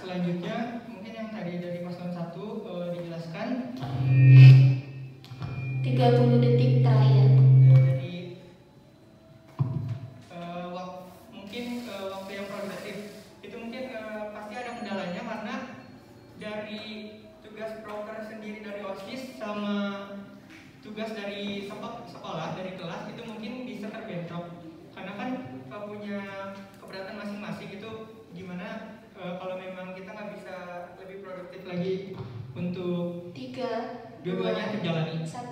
selanjutnya mungkin yang tadi dari paslon 1 dijelaskan 30 detik terakhir. Jadi mungkin waktu yang produktif itu mungkin pasti ada kendalanya karena dari tugas proker sendiri dari OSIS sama tugas dari sekolah dari kelas itu mungkin bisa terbentrok karena kan punya keberatan masing-masing. Itu gimana kalau memang kita nggak bisa lebih produktif lagi untuk 3, dua-duanya terjalani. 1.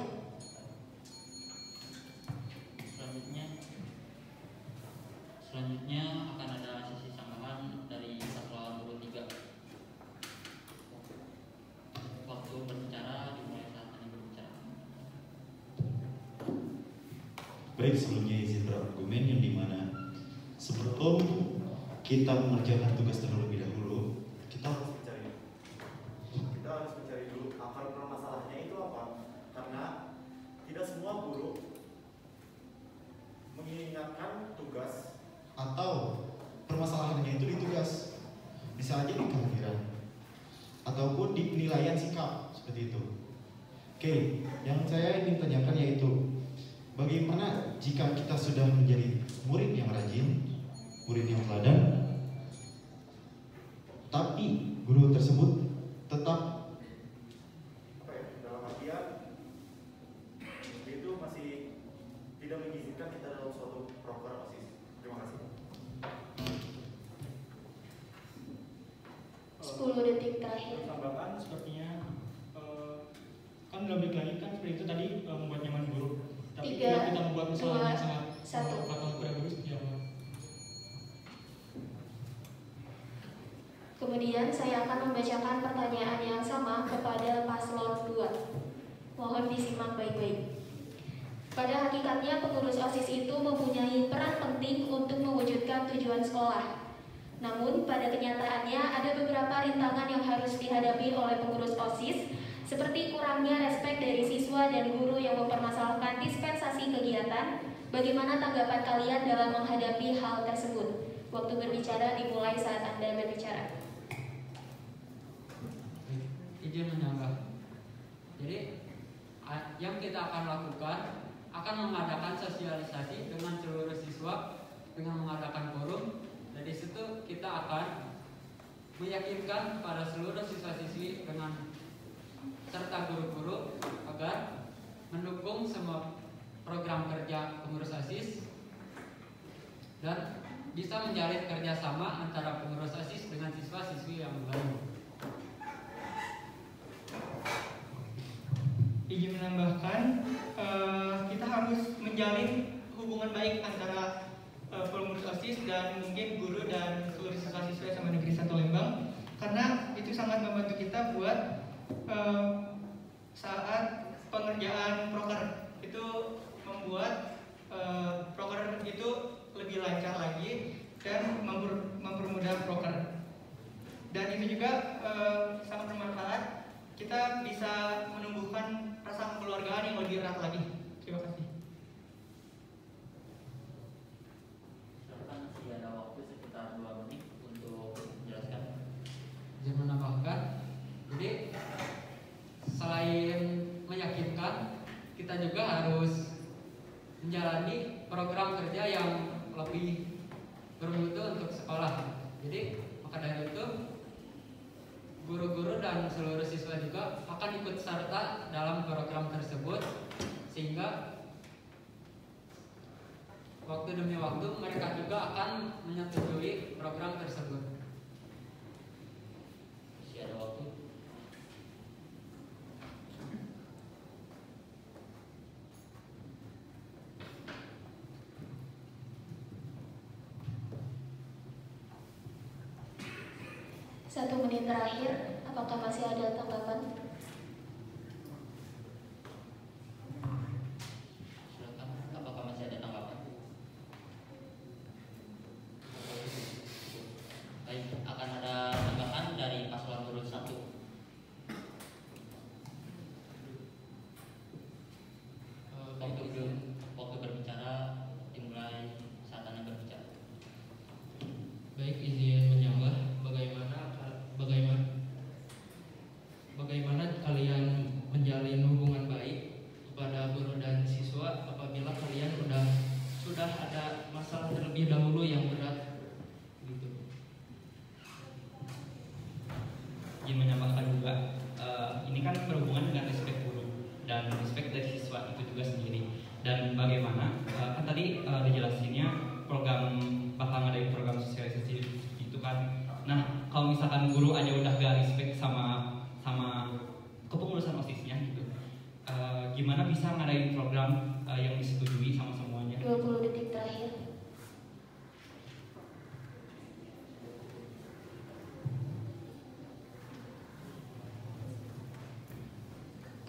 Selanjutnya akan ada sesi samaran dari paslon 3. Waktu berbicara dimulai saat Anda berbicara. Baik, sebelumnya izin berargumen yang dimana sebelum kita mengerjakan tugas terlebih dahulu, kita harus mencari dulu akar permasalahannya itu apa. Karena tidak semua guru mengingatkan tugas atau permasalahannya itu di tugas, bisa aja di kehadiran ataupun di penilaian sikap seperti itu. Oke, yang saya ingin tanyakan yaitu bagaimana jika kita sudah menjadi murid yang rajin, murid yang teladan, tapi guru tersebut tetap dalam artian itu masih tidak mengizinkan kita dalam suatu proker OSIS. Terima kasih. 10 detik terakhir. Tambahkan sepertinya kan belum lagi kan seperti itu tadi membuat nyaman guru. Tapi 3, kalau kita membuat kesalahan yang 2, sangat 1. fatal kepada guru ya. Kemudian saya akan membacakan pertanyaan yang sama kepada paslon 2. Mohon disimak baik-baik. Pada hakikatnya pengurus OSIS itu mempunyai peran penting untuk mewujudkan tujuan sekolah. Namun pada kenyataannya ada beberapa rintangan yang harus dihadapi oleh pengurus OSIS, seperti kurangnya respek dari siswa dan guru yang mempermasalahkan dispensasi kegiatan. Bagaimana tanggapan kalian dalam menghadapi hal tersebut? Waktu berbicara dimulai saat Anda berbicara. Izin menambah. Jadi yang kita akan lakukan akan mengadakan sosialisasi dengan seluruh siswa dengan mengadakan forum. Dari situ kita akan meyakinkan pada seluruh siswa-siswi dengan serta guru-guru agar mendukung semua program kerja pengurus OSIS dan bisa menjalin kerjasama antara pengurus OSIS dengan siswa-siswi yang lain. Izin menambahkan, kita harus menjalin hubungan baik antara pengurus OSIS dan mungkin guru dan seluruh siswa-siswa SMA Negeri 1 Lembang, karena itu sangat membantu kita buat saat pengerjaan proker itu membuat proker itu lebih lancar lagi dan mempermudah proker. Dan itu juga sangat bermanfaat. Kita bisa menumbuhkan rasa kekeluargaan yang lebih erat lagi. Terima kasih. Silakan, masih ada waktu sekitar 2 menit untuk menjelaskan. Saya menambahkan, jadi selain meyakinkan, kita juga harus menjalani program kerja yang lebih bermutu untuk sekolah. Jadi maka dari itu guru-guru dan seluruh siswa juga akan ikut serta dalam program tersebut, sehingga waktu demi waktu mereka juga akan menyetujui program tersebut. Masih ada waktu. Satu menit terakhir, apakah masih ada tanggapan? Silakan, apakah masih ada tanggapan? Baik, akan ada tanggapan dari paslon urut 1. Waktu berbicara dimulai saat Anda berbicara. Baik, izin menambah Dan bagaimana kan tadi dijelasinnya program bakal ngadain program sosialisasi itu kan. Nah, kalau misalkan guru aja udah gak respect sama kepengurusan OSIS-nya gitu, gimana bisa ngadain program yang disetujui sama semuanya? 20 detik terakhir.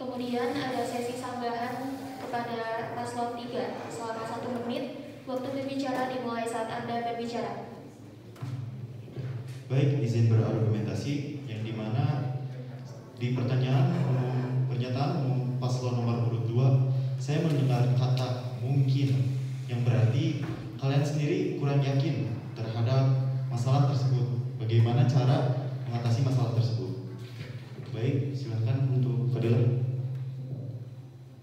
Kemudian ada sesi sambahan kepada paslon 3 selama 1 menit. Waktu berbicara dimulai saat Anda berbicara. Baik, izin berargumentasi yang dimana di pernyataan umum paslon nomor urut 2 saya mendengar kata mungkin, yang berarti kalian sendiri kurang yakin terhadap masalah tersebut. Bagaimana cara mengatasi masalah tersebut? Baik, silakan untuk Fadila.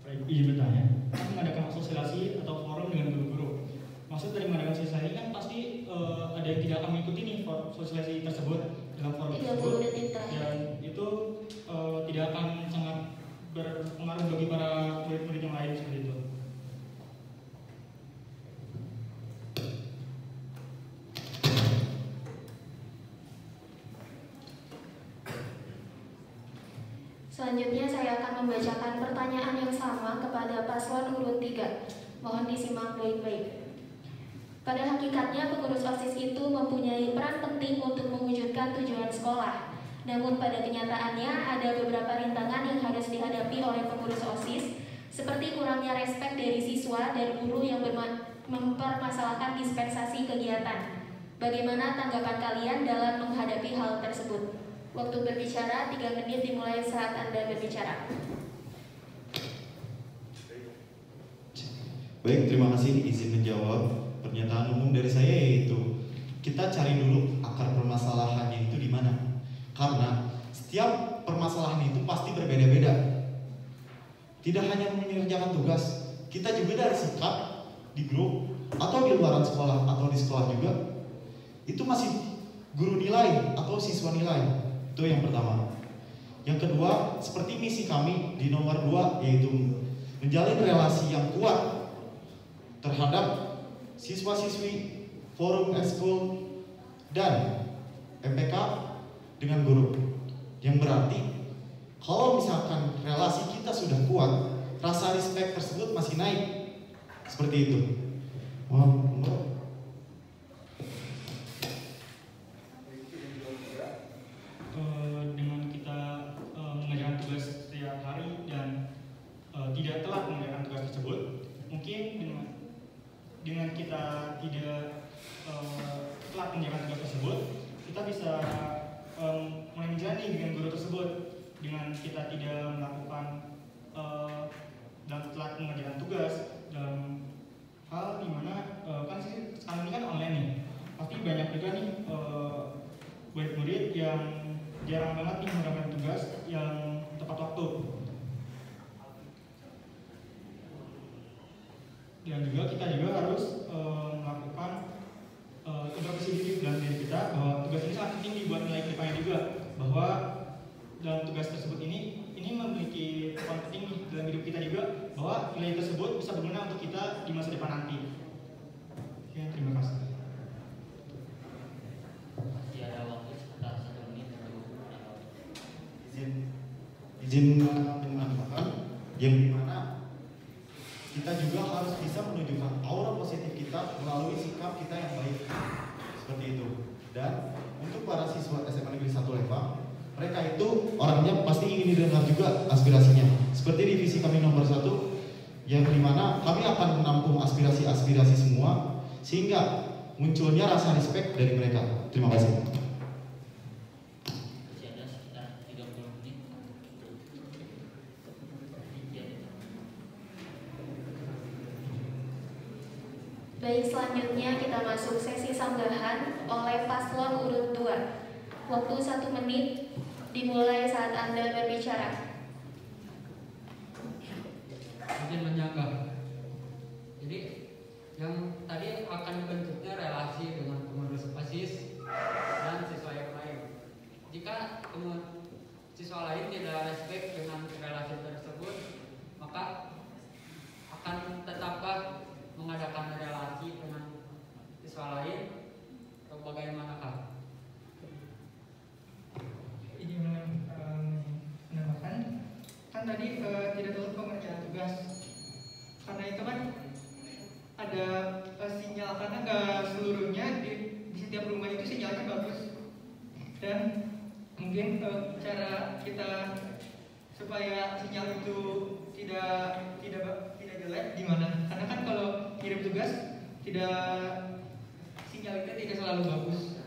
Baik, izin bertanya. Kan mengadakan sosialisasi atau forum dengan guru-guru. Maksud dari mengadakan sosialisasi kan pasti ada yang tidak akan mengikuti nih sosialisasi tersebut dalam forum tersebut, dan itu tidak akan sangat berpengaruh bagi para murid-murid yang lain seperti itu. Selanjutnya saya akan membacakan pertanyaan yang sama kepada paslon urut 3. Mohon disimak baik-baik. Pada hakikatnya pengurus OSIS itu mempunyai peran penting untuk mewujudkan tujuan sekolah. Namun pada kenyataannya ada beberapa rintangan yang harus dihadapi oleh pengurus OSIS, seperti kurangnya respek dari siswa dan guru yang mempermasalahkan dispensasi kegiatan. Bagaimana tanggapan kalian dalam menghadapi hal tersebut? Waktu berbicara 3 menit dimulai saat Anda berbicara. Baik, terima kasih. Izin menjawab. Pernyataan umum dari saya yaitu kita cari dulu akar permasalahannya itu di mana. Karena setiap permasalahan itu pasti berbeda-beda. Tidak hanya mengerjakan tugas, kita juga dari sikap di grup atau di luaran sekolah atau di sekolah juga itu masih guru nilai atau siswa nilai. Itu yang pertama. Yang kedua, seperti misi kami di nomor 2 yaitu menjalin relasi yang kuat terhadap siswa-siswi, forum ekskul, dan MPK dengan guru. Yang berarti kalau misalkan relasi kita sudah kuat, rasa respect tersebut masih naik. Seperti itu. Dengan kita mengerjakan tugas setiap hari dan tidak telat mengerjakan tugas tersebut, mungkin dengan kita tidak telat mengerjakan tugas tersebut, kita bisa mulai menjalani dengan guru tersebut. Dengan kita tidak melakukan dan telat mengerjakan tugas dalam hal dimana kan sekarang ini kan online nih, pasti banyak juga nih murid-murid yang jarang banget nih mengerjakan tugas yang tepat waktu. Dan juga kita juga harus melakukan introspeksi diri dalam diri kita bahwa tugas ini sangat penting dibuat nilai kedepannya juga, bahwa dalam tugas tersebut ini memiliki peran penting dalam hidup kita juga, bahwa nilai tersebut bisa berguna untuk kita di masa depan nanti. Ya, terima kasih. Masih ada waktu sekitar 1 menit untuk izin menambahkan yang dimana kita juga harus bisa menunjukkan aura positif kita melalui sikap kita yang baik, seperti itu. Dan untuk para siswa SMA Negeri 1 Lembang, mereka itu orangnya pasti ingin didengar juga aspirasinya. Seperti divisi kami nomor 1, yang dimana kami akan menampung aspirasi-aspirasi semua sehingga munculnya rasa respect dari mereka. Terima kasih. masih ada sekitar 30 menit. Baik, selanjutnya kita masuk sesi sambahan oleh paslon urut 2. Waktu 1 menit dimulai saat Anda berbicara. Izin menyanggah. Jadi yang tadi akan dibentuknya relasi dengan pengurus OSIS dan siswa yang lain. Jika siswa lain tidak respect dengan relasi tersebut, maka akan tetap tadi tidak turut pengerjaan tugas. Karena itu kan ada sinyal, karena nggak seluruhnya di setiap rumah itu sinyalnya bagus. Dan mungkin cara kita supaya sinyal itu tidak jelek gimana? Karena kan kalau kirim tugas sinyalnya tidak selalu bagus.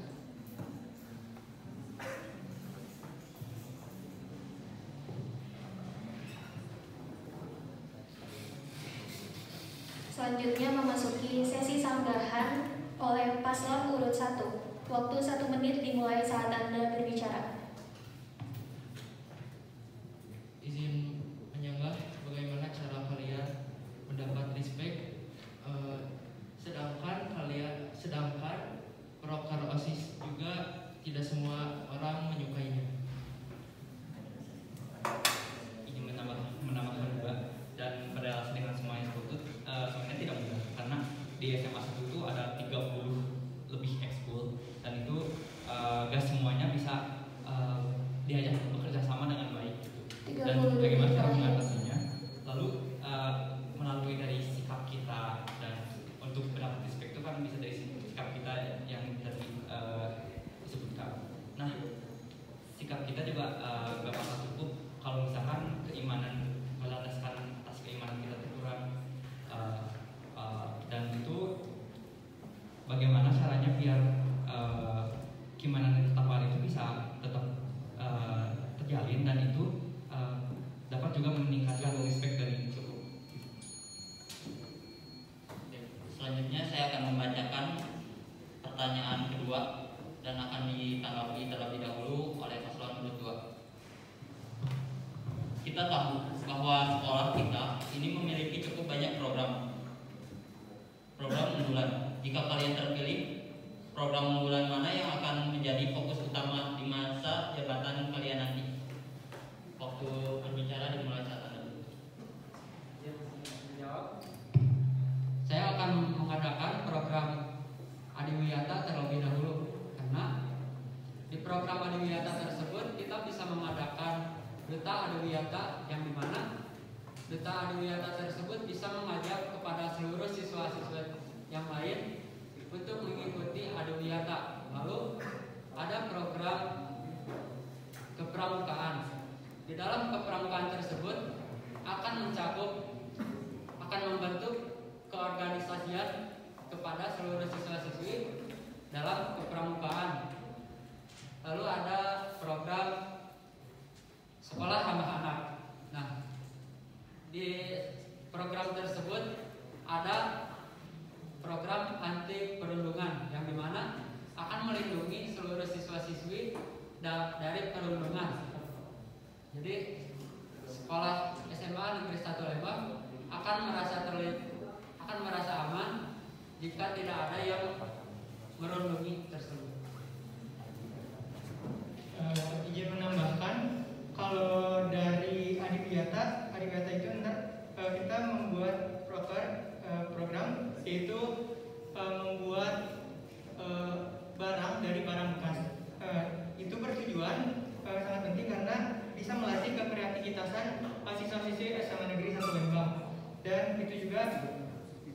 Selanjutnya memasuki sesi sanggahan oleh paslon urut 1. Waktu 1 menit dimulai saat Anda berbicara. Izin menyanggah bagaimana cara kalian mendapat respect, sedangkan proker OSIS juga tidak semua orang menyukainya. Ingin menambahkan juga, dan berrelasi dengan semua yang disebut, sebenarnya tidak mudah karena di SMA 1 itu ada 30 lebih ekskul, dan itu gak semuanya bisa diajak bekerja sama dengan baik gitu. Dan bagaimana cara mengatasinya, lalu melalui dari sikap kita, dan untuk mendapat respect itu kan bisa dari sikap kita yang tadi disebutkan. Nah, sikap kita juga gak bakal cukup kalau misalkan keimanan melandaskan atas keimanan kita kurang, dan itu bagaimana caranya biar keimanan yang tetap itu bisa tetap terjalin, dan itu dapat juga meningkatkan respect dari cukup. Selanjutnya saya akan membacakan pertanyaan kedua dan akan ditanggapi terlebih dahulu oleh paslon urut 2. Kita tahu bahwa sekolah kita ini memiliki cukup banyak program unggulan. Jika kalian terpilih, program unggulan mana yang akan menjadi fokus utama di masa jabatan kalian nanti? Waktu berbicara dimulai saat Anda. Saya akan mengadakan program Adiwiyata terlebih dahulu, karena di program Adiwiyata tersebut kita bisa mengadakan duta Adiwiyata, yang dimana duta Adiwiyata tersebut bisa mengajak kepada seluruh siswa-siswa yang lain untuk mengikuti Adiwiyata. Lalu ada program kepramukaan. Di dalam kepramukaan tersebut akan membentuk keorganisasian kepada seluruh siswa-siswi dalam kepramukaan. Lalu ada program sekolah ramah anak. Nah, di program tersebut ada program anti perundungan, yang dimana akan melindungi seluruh siswa-siswi dari perundungan. Jadi sekolah SMA Negeri 1 Lembang akan merasa aman jika tidak ada yang merundungi tersebut. Izin menambahkan, kalau dari Adiwiyata itu kita membuat program yaitu membuat barang dari barang bekas. Itu bertujuan sangat penting karena bisa melatih kekreativitasan siswa-siswi SMA Negeri 1 Lembang. Dan itu juga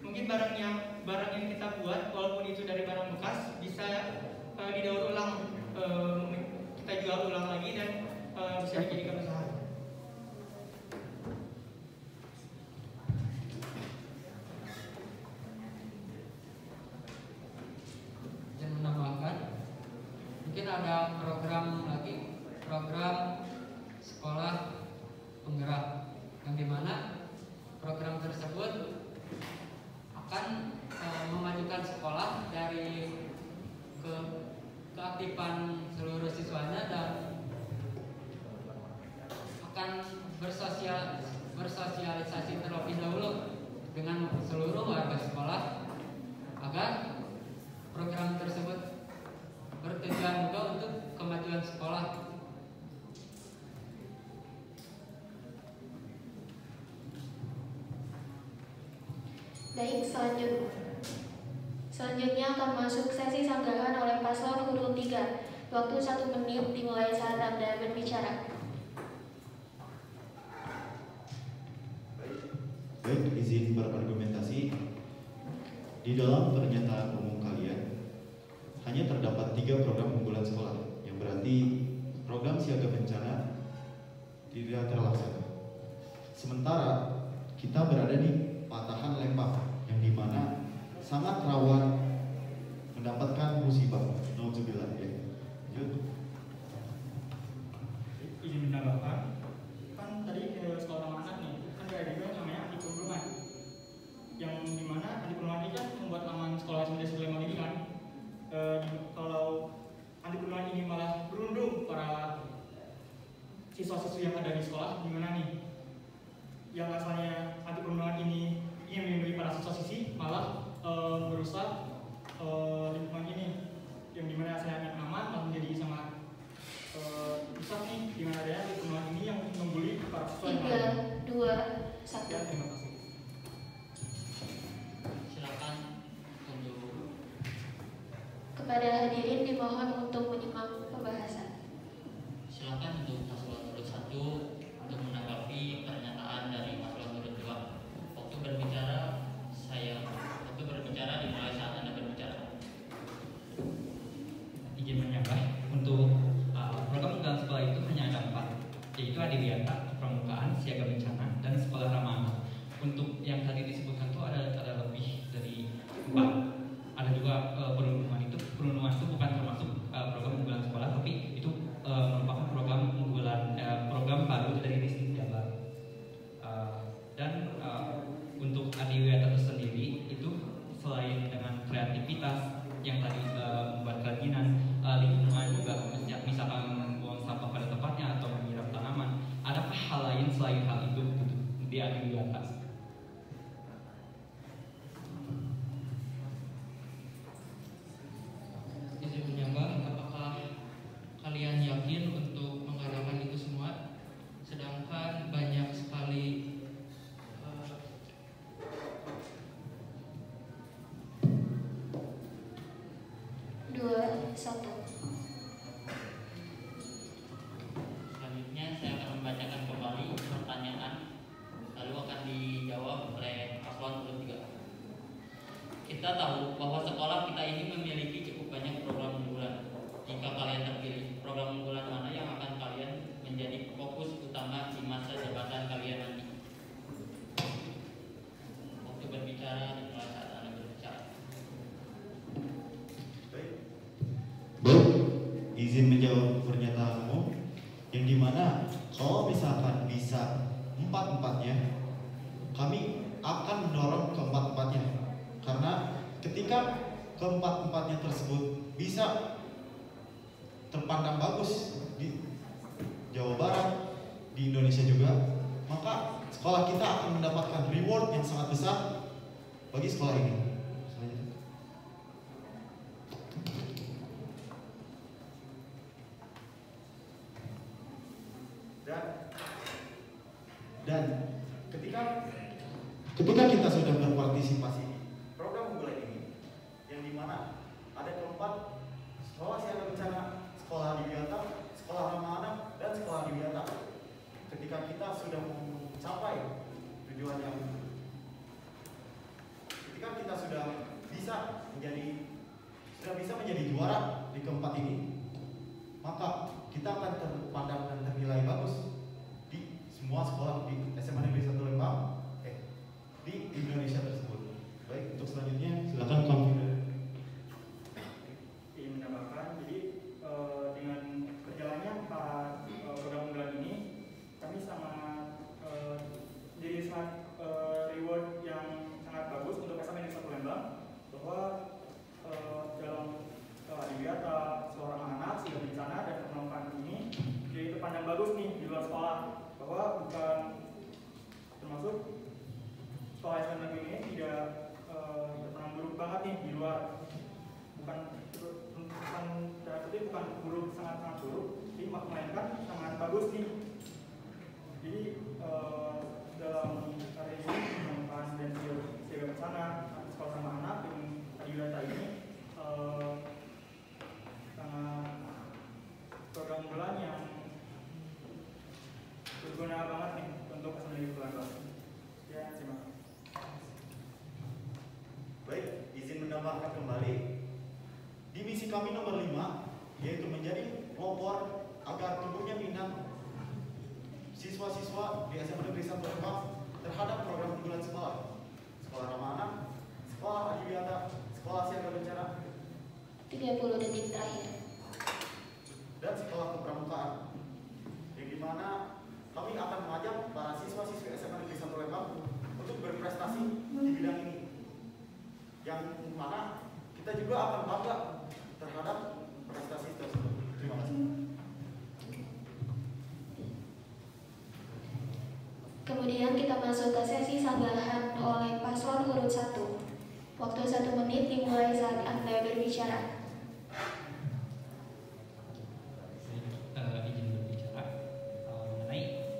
mungkin barang yang kita buat, walaupun itu dari barang bekas, bisa didaur ulang, kita jual ulang lagi dan bisa dijadikan usaha. Dan menambahkan, mungkin ada program lagi, program sekolah penggerak, yang dimana program tersebut akan memajukan sekolah dari keaktifan seluruh siswanya, dan akan bersosialisasi terlebih dahulu dengan seluruh warga sekolah agar program tersebut bertujuan juga untuk kemajuan sekolah. Baik, selanjutnya akan masuk sesi sanggahan oleh paslon urut 3. Waktu 1 menit dimulai saat Anda berbicara. di dalam pernyataan umum kalian hanya terdapat 3 program unggulan sekolah, yang berarti program siaga bencana tidak terlaksana. Sementara kita berada di patahan Lembang, yang dimana sangat rawan mendapatkan musibah. Nauzubillah ya. Izin menambahkan, kan tadi sekolah anak nih, kan ada juga namanya anti perundungan, yang dimana anti perundungan ini kan membuat aman sekolah SD Lembang ini kan. Kalau anti perundungan ini malah berundung para siswa-siswi yang ada di sekolah, gimana nih? Yang asalnya anti perundungan ini ingin melindungi para siswa-siswi, malah merusak lingkungan ini, yang dimana asalnya aman malah menjadi sangat rusak nih dengan adanya anti perundungan ini yang membuli para siswa yang lain. 3, 2, 1. Ya, terima kasih. Silakan untuk Kepada hadirin dimohon untuk menyimak pembahasan. silakan untuk paslon urut 1 untuk menanggapi pernyataan dari paslon urut 2. Waktu berbicara dimulai saat Anda berbicara. Izin menambah, untuk program unggulan sekolah itu hanya ada 4, yaitu adiwiyata, pramukaan, siaga bencana, dan sekolah ramah anak. Untuk yang tadi disebutkan itu ada lebih dari 4. Ada juga perundungan itu bukan termasuk program unggulan sekolah, tapi itu merupakan program unggulan program baru dari Distrik Jabar. Dan untuk adiwiyata itu sendiri itu selain dengan kreativitas yang tadi membuat kerajinan, lingkungan juga misalkan membuang sampah pada tempatnya atau menyiram tanaman. Adakah hal lain selain hal itu di adiwiyata? Izin menyambah, apakah kalian yakin untuk mengadakan itu semua? Sedangkan banyak sekali selanjutnya saya akan membacakan kembali pertanyaan, lalu akan dijawab oleh paslon urut 3. Kita tahu bahwa sekolah kita ini memiliki cukup banyak program unggulan. Jika kalian terpilih, program unggulan mana yang akan kalian menjadi fokus utama di masa jabatan kalian nanti? Waktu berbicara dimulai saat Anda berbicara. Izin menjawab pernyataanmu, yang dimana kalau misalkan bisa 4-4-nya, kami akan mendorong ke-4-4-nya, karena ketika ke-4-4-nya tersebut bisa terpandang bagus di Jawa Barat, di Indonesia juga, maka sekolah kita akan mendapatkan reward yang sangat besar bagi sekolah ini. Dan ketika kita sudah berpartisipasi di program unggulan ini, yang dimana ada keempat sekolah siaga bencana, sekolah adiwiyata, sekolah ramah anak, dan sekolah adiwiyata. Ketika kita sudah mencapai tujuan yang, ketika kita sudah bisa menjadi juara di keempat ini, maka kita akan terpandang dan ternilai bagus di semua sekolah di SMA Negeri 1 Lembang di Indonesia tersebut. Baik, untuk selanjutnya silakan konfirmasi. Ingin menambahkan, jadi dengan berjalannya program unggulan ini, kami sangat jadi sangat reward yang sangat bagus untuk SMA Negeri 1 Lembang, bahwa dalam adiwiyata, seorang anak, siaga bencana, dan pengembangan ini jadi terpandang bagus nih di luar sekolah, bahwa bukan termasuk sekolah SMA Negeri ini tidak terpandang buruk banget nih di luar, bukan buruk, sangat buruk, jadi melainkan sangat bagus nih. Jadi dalam hari ini pengembangan dan siaga bencana sekolah sama anak dan adiwiyata ini sangat program unggulan yang berguna banget nih untuk SMA Negeri 1 Lembang. Ya, terima kasih. Baik, menambahkan kembali di misi kami nomor 5, yaitu menjadi pelopor agar tumbuhnya minat siswa-siswa di SMA Negeri 1 Lembang terhadap program unggulan sekolah, sekolah ramah anak, sekolah adiwiyata, sekolah siaga bencana, 30 detik terakhir. dan sekolah kepramukaan, yang dimana kami akan mengajak para siswa-siswi SMA Negeri 1 Lembang untuk berprestasi di bidang ini, yang mana kita juga akan bangga terhadap prestasi tersebut. Terima kasih. Kemudian kita masuk ke sesi sanggahan oleh paslon urut 1. Waktu 1 menit dimulai saat Anda berbicara. Izin berbicara mengenai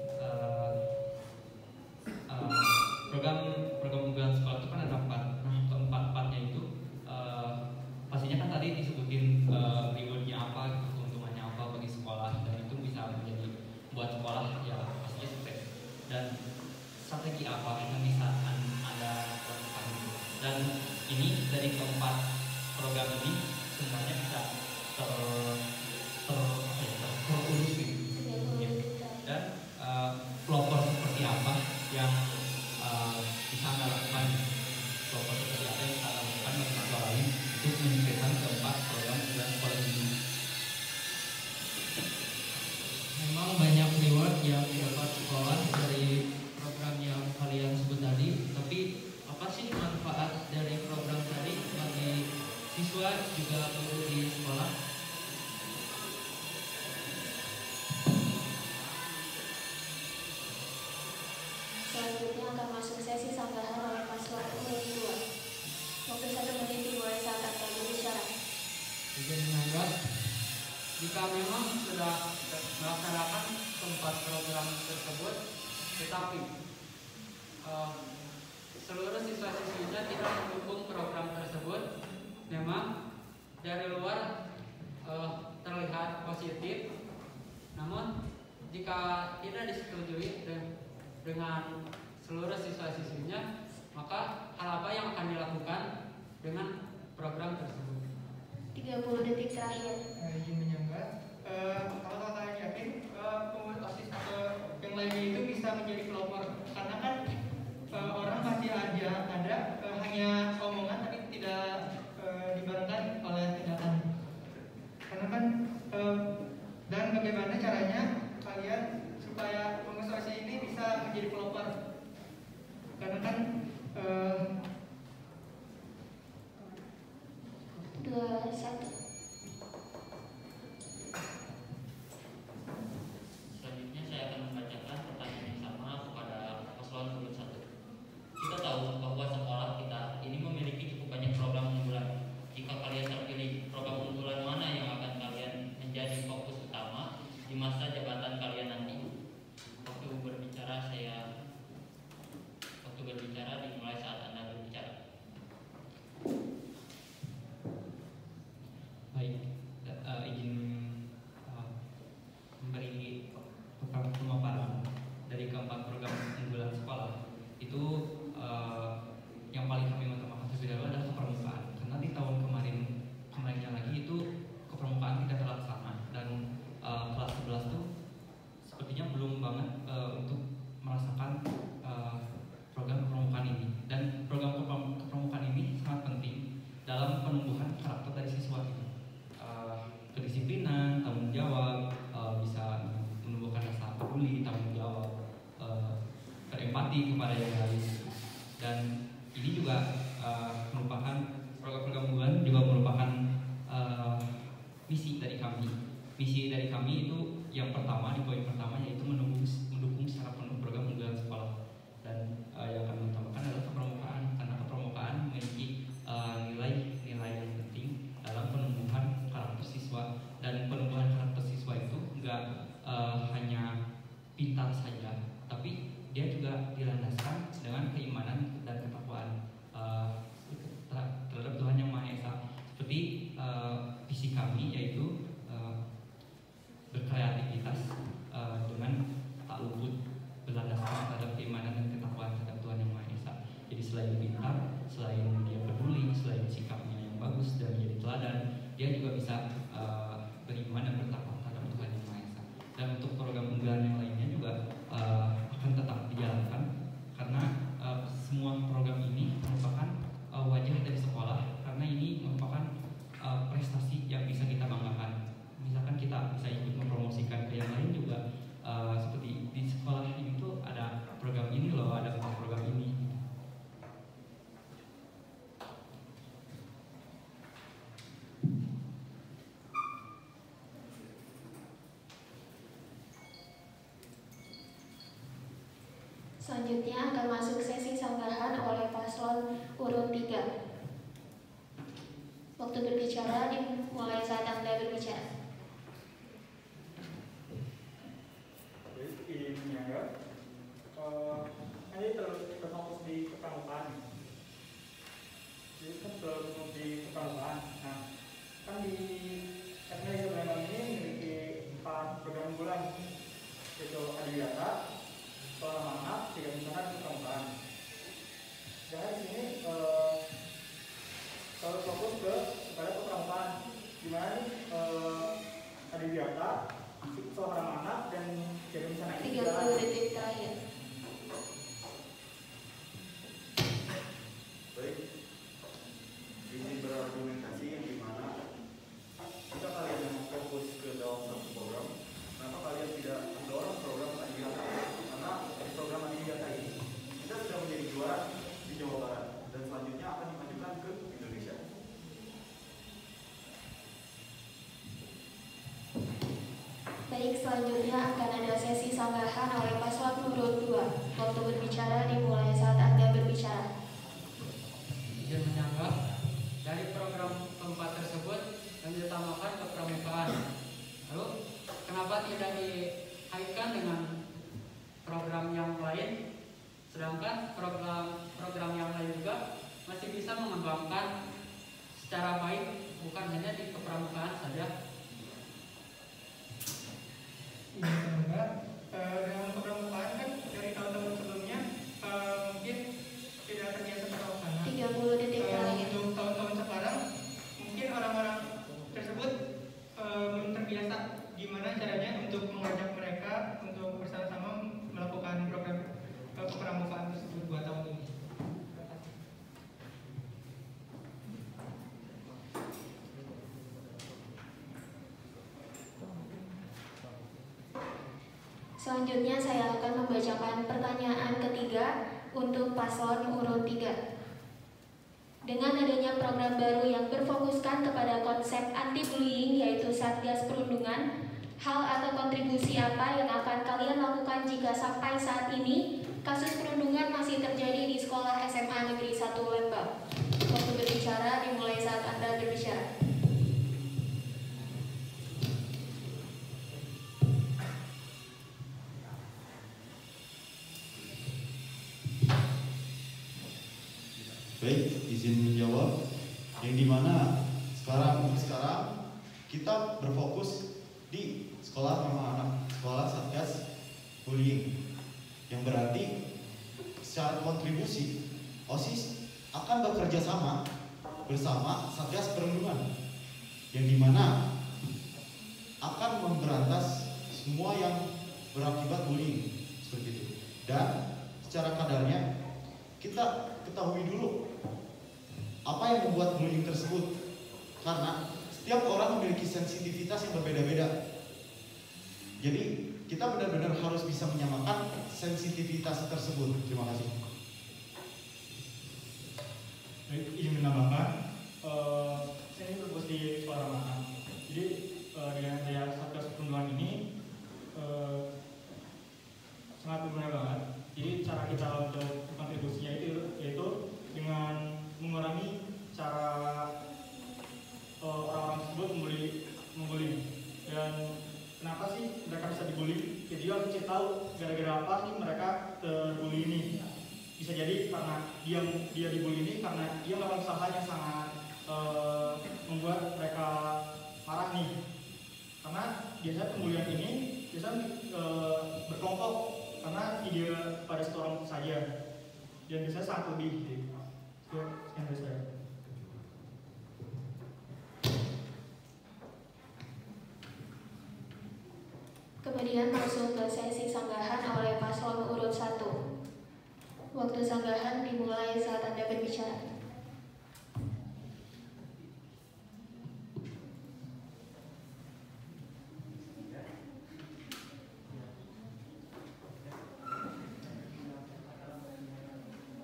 program unggulan sekolah itu kan ada 4. Nah, keempat-empatnya itu pastinya kan tadi disebutin rewardnya apa, keuntungannya apa bagi sekolah, dan itu bisa menjadi buat sekolah ya pastinya sukses. Dan strategi apa yang bisa Anda lakukan? Dan ini dari keempat program ini semuanya bisa terurus gitu. Dan pelopor seperti apa yang bisa Anda lakukan? Pelopor seperti apa yang bisa Anda lakukan bagi siswa lain untuk menyelesaikan keempat program unggulan sekolah ini? Memang banyak reward yang didapat sekolah dari program yang kalian sebut tadi, tapi apa sih manfaat dari program tadi bagi siswa juga guru di sekolah? Selanjutnya akan masuk sesi sanggahan oleh paslon urut 2. Waktu 1 menit dimulai saat Anda berbicara. Izin menanggap, jika memang sudah melaksanakan keempat program tersebut, tetapi seluruh siswa-siswinya tidak mendukung program tersebut, memang dari luar terlihat positif, namun jika tidak disetujui dengan seluruh siswa-siswinya, maka hal apa yang akan dilakukan dengan program tersebut? 30 detik terakhir. Izin menyangga, kalau kalian yakin pengurus OSIS atau yang lainnya itu bisa menjadi pelopor, karena kan orang pasti ada hanya omongan tapi tidak dibarengkan oleh tindakan. Karena kan dan bagaimana caranya kalian supaya pengurus OSIS ini bisa menjadi pelopor? Karena kan Allah dan dia juga bisa beriman dan bertakwa terhadap Tuhan Yang Maha Esa. Dan untuk program unggulan yang lainnya juga akan tetap dijalankan karena semua program ini merupakan wajah dari sekolah, karena ini merupakan prestasi yang bisa kita banggakan. Misalkan kita bisa ikut mempromosikan ke yang lain juga, seperti di sekolah ini tuh ada program ini loh, ada program ini. Selanjutnya akan masuk sesi sanggahan oleh paslon urut 3. Waktu berbicara dimulai saat Anda berbicara. Ini ya, ini terfokus di kepramukaan. Jadi kan terfokus di kepramukaan. Nah, kan di FNI Palembang ini memiliki 4 program unggulan, yaitu adiwiyata, sekolah anak, 3 misalkan kepramukaan. Jadi di sini kalau fokus kepada kepramukaan, di mana nih adiwiyata, seorang anak dan jadi misalnya 30 detik terakhir. Baik, ini berargumentasi yang dimana jika kalian yang fokus ke dalam satu program, kenapa kalian tidak mendorong program adiwiyata? Karena di program adiwiyata ini kita sudah menjadi juara di Jawa Barat dan selanjutnya akan dimajukan ke Indonesia. Baik, selanjutnya akan ada sesi sanggahan oleh paslon urut 2. Waktu berbicara dimulai saat Anda berbicara. Izin menyanggah, dari program keempat tersebut yang diutamakan kepramukaan. Lalu kenapa tidak dikaitkan dengan program yang lain, sedangkan program yang lain juga masih bisa mengembangkan secara baik, bukan hanya di kepramukaan saja. Iya, semoga dengan kepramukaan kan dari tahun-tahun sebelumnya mungkin tidak terbiasa terlaksana. 30 detik terakhir. Untuk tahun-tahun sekarang mungkin orang-orang tersebut belum terbiasa gimana caranya untuk mengajak mereka untuk bersama-sama melakukan program kepramukaan tersebut 2 tahun ini. Selanjutnya saya akan membacakan pertanyaan ketiga untuk paslon urut 3. Dengan adanya program baru yang berfokuskan kepada konsep anti-bullying yaitu Satgas Perundungan, hal atau kontribusi apa yang akan kalian lakukan jika sampai saat ini kasus perundungan masih terjadi di sekolah SMA Negeri 1 Lembang? Waktu berbicara dimulai saat Anda berbicara. Baik, izin menjawab. Yang dimana sekarang kita berfokus di sekolah ramah anak, sekolah Satgas Bullying, yang berarti secara kontribusi OSIS akan bekerja sama bersama Satgas Perundungan, yang dimana akan memberantas semua yang berakibat bullying seperti itu. Dan secara kadarnya kita ketahui dulu apa yang membuat bullying tersebut, karena setiap orang memiliki sensitivitas yang berbeda-beda. Jadi kita benar-benar harus bisa menyamakan sensitivitas tersebut. Terima kasih. Baik, izin menambahkan, saya ini berfokus di sekolah ramah anak. Jadi dengan saya Satgas Perundungan ini sangat berguna banget. Jadi cara kita untuk kontribusinya itu yaitu dengan mengurangi cara orang-orang tersebut membuli. Dan kenapa sih mereka bisa dibully? Jadi harus cari tahu gara-gara apa sih mereka terbully ini. Bisa jadi karena dia dibully ini karena dia melakukan kesalahan yang sangat membuat mereka marah nih. Karena biasanya pembulian ini biasanya berkelompok karena tidak pada satu orang saja, dan biasanya sangat lebih. Sekian dari saya. Kemudian masuk ke sesi sanggahan oleh paslon urut 1. Waktu sanggahan dimulai saat Anda berbicara.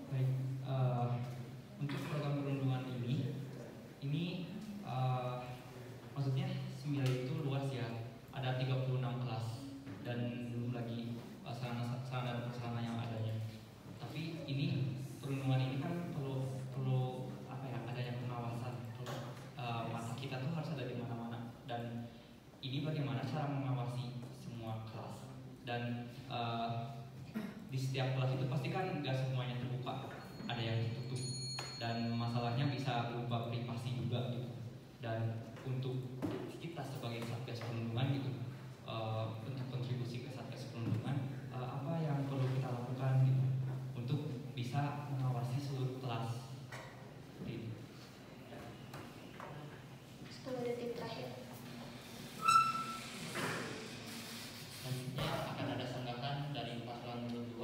Baik, untuk program perundungan ini maksudnya Sembilan itu luas ya, ada 36 kelas dan belum lagi sarana dan prasarana yang adanya. Tapi ini perundungan ini kan perlu apa ya, adanya pengawasan. Mata kita tuh harus ada di mana-mana, dan ini bagaimana cara mengawasi semua kelas. Dan di setiap kelas itu pasti kan nggak semuanya terbuka, ada yang tertutup, dan masalahnya bisa berupa privasi juga gitu. Dan untuk kita sebagai Satgas Perundungan gitu, untuk kontribusi ke Satgas Perundungan, apa yang perlu kita lakukan gitu untuk bisa mengawasi seluruh kelas. Seperti itu. 10 detik terakhir. Selanjutnya akan ada sanggahan dari paslon nomor 2.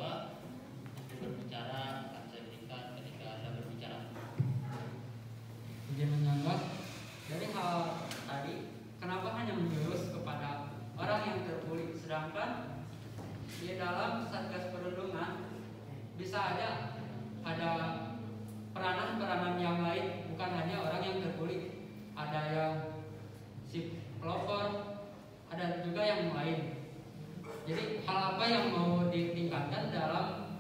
Waktu berbicara akan saya berikan ketika Anda berbicara. Izin menyanggah dari hal tadi, kenapa hanya menjurus kepada orang yang terpulih, sedangkan di dalam Satgas Perundungan bisa ada peranan-peranan yang lain, bukan hanya orang yang terpulih, ada yang si pelopor, ada juga yang lain. Jadi hal apa yang mau ditingkatkan dalam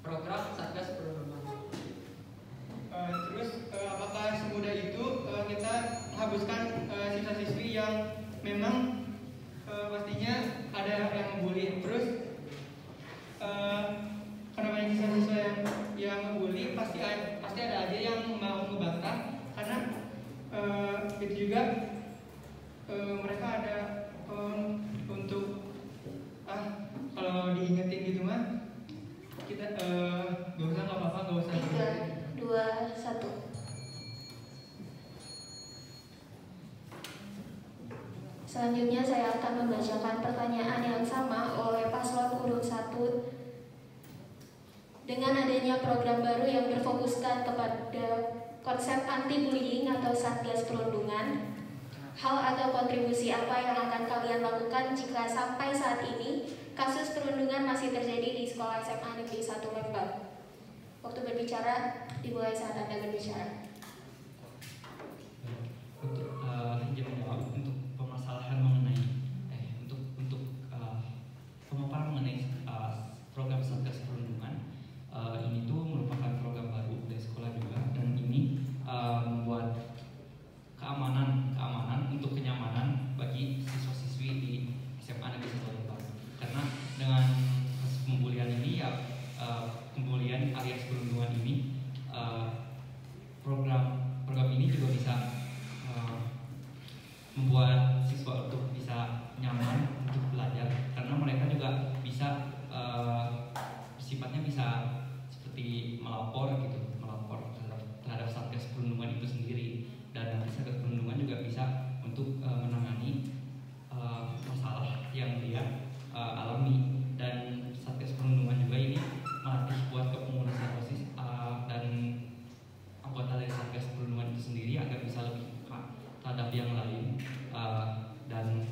program Satgas Perundungan? Terus apakah semudah itu kita habiskan siswa-siswi yang memang pastinya ada yang membuli? Terus karena banyak siswa-siswa yang membuli, pasti ada aja yang mau membantah, karena itu juga mereka ada untuk kalau diingetin gitu mah kita nggak usah 3, 2, 1. Selanjutnya saya akan membacakan pertanyaan yang sama oleh paslon urut 1. Dengan adanya program baru yang berfokuskan kepada konsep anti-bullying atau Satgas Perundungan, hal atau kontribusi apa yang akan kalian lakukan jika sampai saat ini kasus perundungan masih terjadi di sekolah SMA Negeri 1 Lembang? Waktu berbicara dimulai saat Anda berbicara. Untuk izin menjawab untuk permasalahan mengenai pemaparan mengenai program Satgas Perundungan, ini tuh merupakan program baru dari sekolah juga, dan ini membuat keamanan untuk kenyamanan bagi siswa-siswi di SMA Negeri 1 Lembang. Karena dengan kasus pembulian ini ya, pembulian alias perundungan ini, program ini juga bisa membuat siswa untuk bisa nyaman untuk belajar, karena mereka juga bisa sifatnya bisa seperti melapor terhadap Satgas Perundungan itu sendiri, dan nanti Satgas Perundungan juga bisa untuk menangani masalah yang dia alami. Dan Satgas Perundungan juga ini melatih buat kepengurusan OSIS dan anggota dari Satgas Perundungan itu sendiri agar bisa lebih peka terhadap yang lain, dan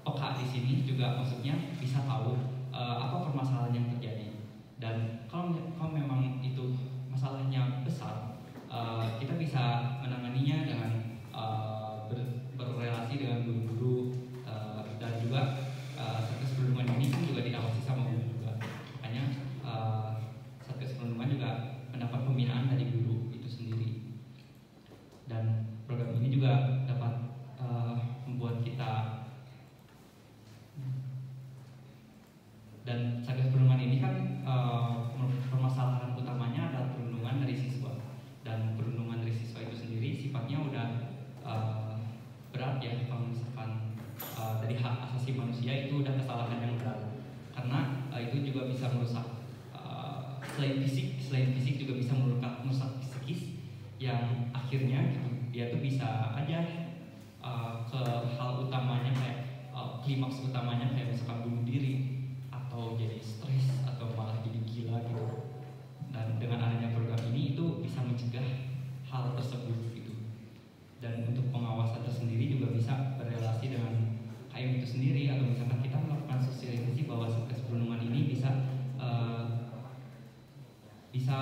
peka di sini juga maksudnya bisa tahu apa permasalahan yang terjadi. Dan kalau memang itu masalahnya besar, kita bisa menanganinya dengan berrelasi dengan guru-guru, dan juga Satgas Perundungan ini kan juga diawasi sama guru juga. Makanya Satgas Perundungan juga mendapat pembinaan dari guru itu sendiri. Dan program ini juga dapat membuat kita, dan Satgas Perundungan ini kan permasalahan utamanya adalah perundungan dari siswa, dan perundungan dari siswa itu sendiri sifatnya udah berat ya, kalau misalkan dari hak asasi manusia itu udah kesalahan yang berat, karena itu juga bisa merusak selain fisik juga bisa merusak psikis, yang akhirnya gitu, dia tuh bisa aja ke hal utamanya kayak klimaks utamanya kayak misalkan bunuh diri atau jadi stres atau malah jadi gila gitu. Dan dengan adanya program ini itu bisa mencegah hal tersebut gitu. Dan untuk pengawasan tersendiri juga bisa berrelasi dengan KM itu sendiri, atau misalkan kita melakukan sosialisasi bahwa Satgas Perlindungan ini bisa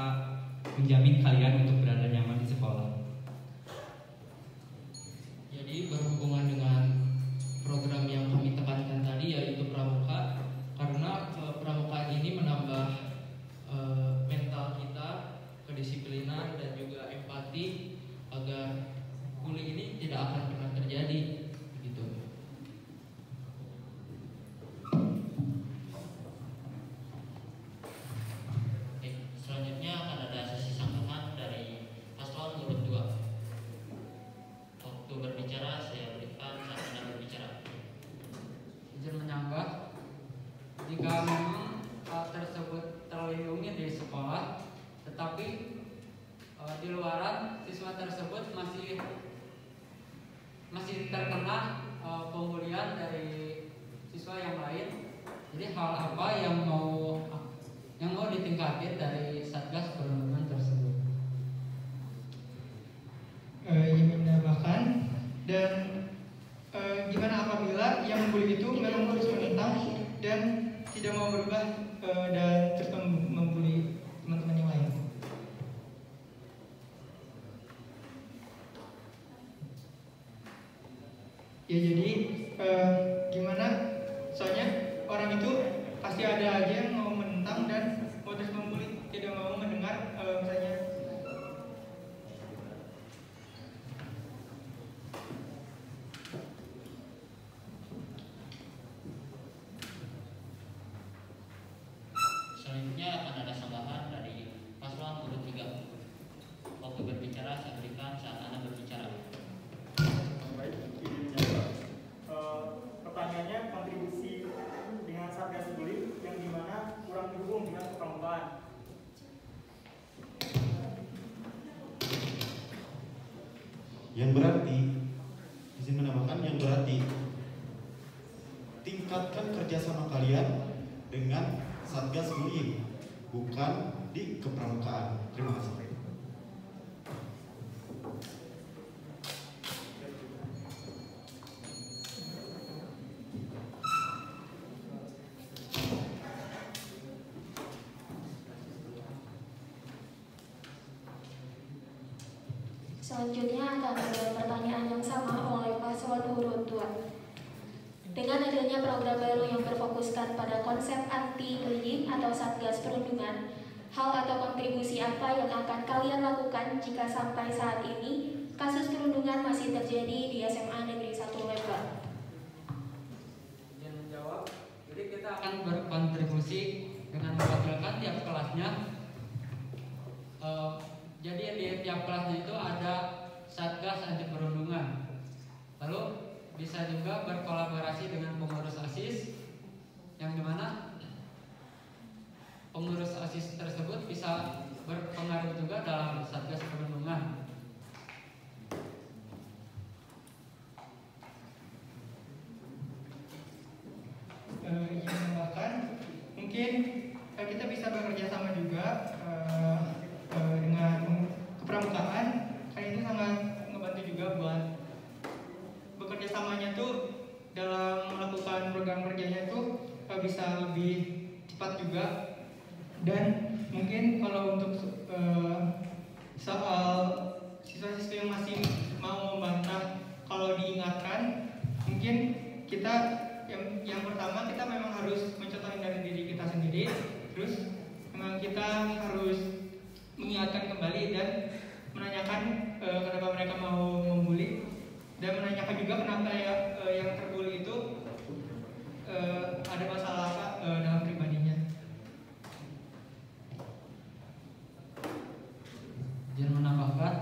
menjamin kalian untuk berada nyaman di sekolah. Jadi berhubungan dengan program yang kami tekankan tadi, yaitu pramuka, karena pramuka ini menambah mental kita, kedisiplinan dan juga empati agar bully ini tidak akan pernah terjadi gitu. Oke, selanjutnya akan ada sesi sanggahan dari paslon urut 2. Waktu berbicara saya berikan saat Anda berbicara. Izin menyanggah, jika memang hal tersebut terlindungi di sekolah, tetapi di luaran siswa tersebut masih terkena pembulian dari siswa yang lain. Jadi hal apa yang mau ditingkatin dari Satgas Perlindungan tersebut? Ingin menambahkan, dan gimana apabila yang membuli itu memang terus menentang dan tidak mau berubah dan terus membuli teman-teman yang lain. Ya jadi gimana? Soalnya orang itu pasti ada aja yang mau menentang dan mau terus membuli, tidak mau mendengar misalnya. Selanjutnya akan ada sanggahan dari paslon urut 3. Waktu berbicara saya berikan saat Anda berbicara. Baik, izin menjawab. Pertanyaannya kontribusi dengan Satgas Bully yang dimana kurang didukung dengan kepramukaan. Yang berarti, izin menambahkan, yang berarti tingkatkan kerjasama kalian dengan Satgas Bullying, bukan di kepramukaan. Terima kasih. Selanjutnya akan ada pertanyaan yang sama oleh paslon urut 2. Dengan adanya program baru yang berfokuskan pada konsep anti-bullying atau Satgas Perlindungan, hal atau kontribusi apa yang akan kalian lakukan jika sampai saat ini kasus perundungan masih terjadi di SMA Negeri 1 Lembang? Yang menjawab, jadi kita akan berkontribusi dengan mewakilkan tiap kelasnya. Jadi di tiap kelasnya itu ada Satgas anti perundungan. Lalu bisa juga berkolaborasi dengan pengurus ASIS, yang dimana pengurus ASIS tersebut bisa berpengaruh juga dalam Satgas Perlindungan. Ingin menambahkan, mungkin kita bisa bekerja sama juga dengan kepramukaan, karena itu sangat membantu juga buat bekerja samanya tuh dalam melakukan program kerjanya tuh bisa lebih cepat juga. Dan mungkin kalau untuk soal siswa-siswa yang masih mau membantah, kalau diingatkan, mungkin kita yang pertama kita memang harus mencontohkan dari diri kita sendiri, terus memang kita harus mengingatkan kembali dan menanyakan kenapa mereka mau membuli, dan menanyakan juga kenapa yang terbuli itu ada masalah apa dalam pribadinya. Jangan menambahkan,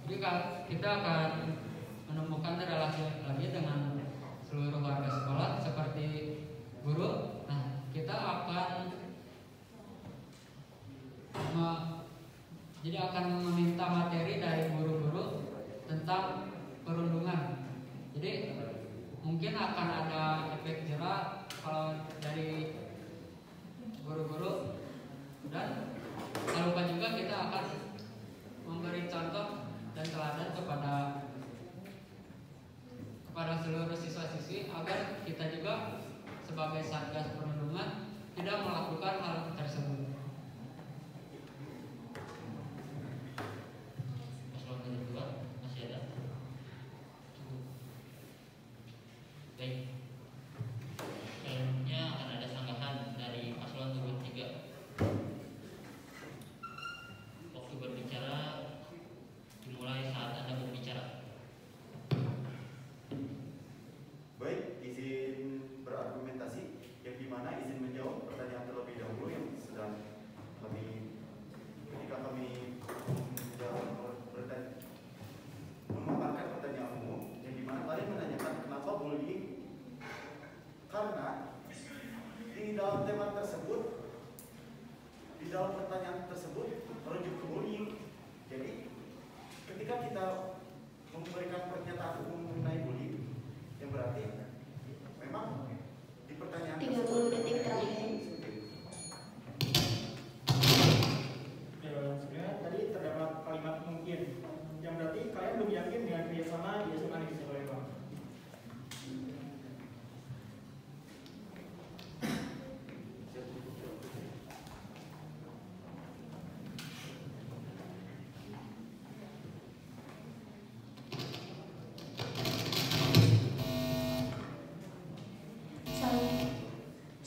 jadi kita akan menemukan relasi lagi dengan seluruh warga sekolah seperti guru. Nah, kita akan meminta materi dari guru-guru tentang perundungan. Jadi mungkin mungkin akan ada efek jerah kalau dari guru-guru, dan tak lupa juga kita akan memberi contoh dan teladan kepada seluruh siswa-siswi agar kita juga sebagai Satgas Perlindungan tidak melakukan hal tersebut. Paslon nomor 2 masih ada? Baik. Selanjutnya akan ada sanggahan dari paslon nomor 3. Waktu berbicara dimulai saat Anda berbicara. Baik, izin berargumentasi, yang dimana izin menjawab pertanyaan terlebih dahulu yang sedang ketika kami memaparkan pertanyaan umum, yang dimana kalian menanyakan kenapa bullying, karena di dalam tema tersebut, di dalam pertanyaan tersebut merujuk ke bullying. Jadi ketika kita memberikan pernyataan umum mengenai bullying, yang berarti memang di pertanyaan 30 detik terakhir. Ya, sebenarnya tadi terdapat kalimat mungkin yang berarti kalian belum yakin dengan kerjasama di SMA Negeri 1 Lembang.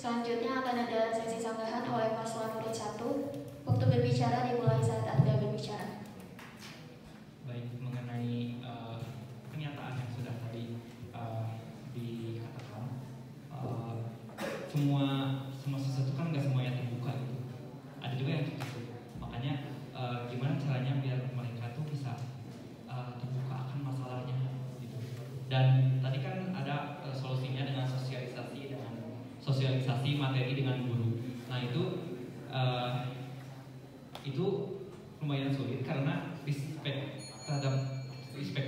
Selanjutnya akan ada sesi sanggahan oleh paslon nomor 1. Waktu berbicara dimulai saat Anda berbicara. Baik, mengenai pernyataan yang sudah tadi dikatakan, semua sesuatu kan nggak semuanya terbuka gitu. Ada juga yang tertutup. Makanya gimana caranya biar mereka tuh bisa terbuka akan masalahnya gitu. Dan tadi kan ada solusinya dengan sosialisasi materi dengan guru. Nah itu lumayan sulit karena respect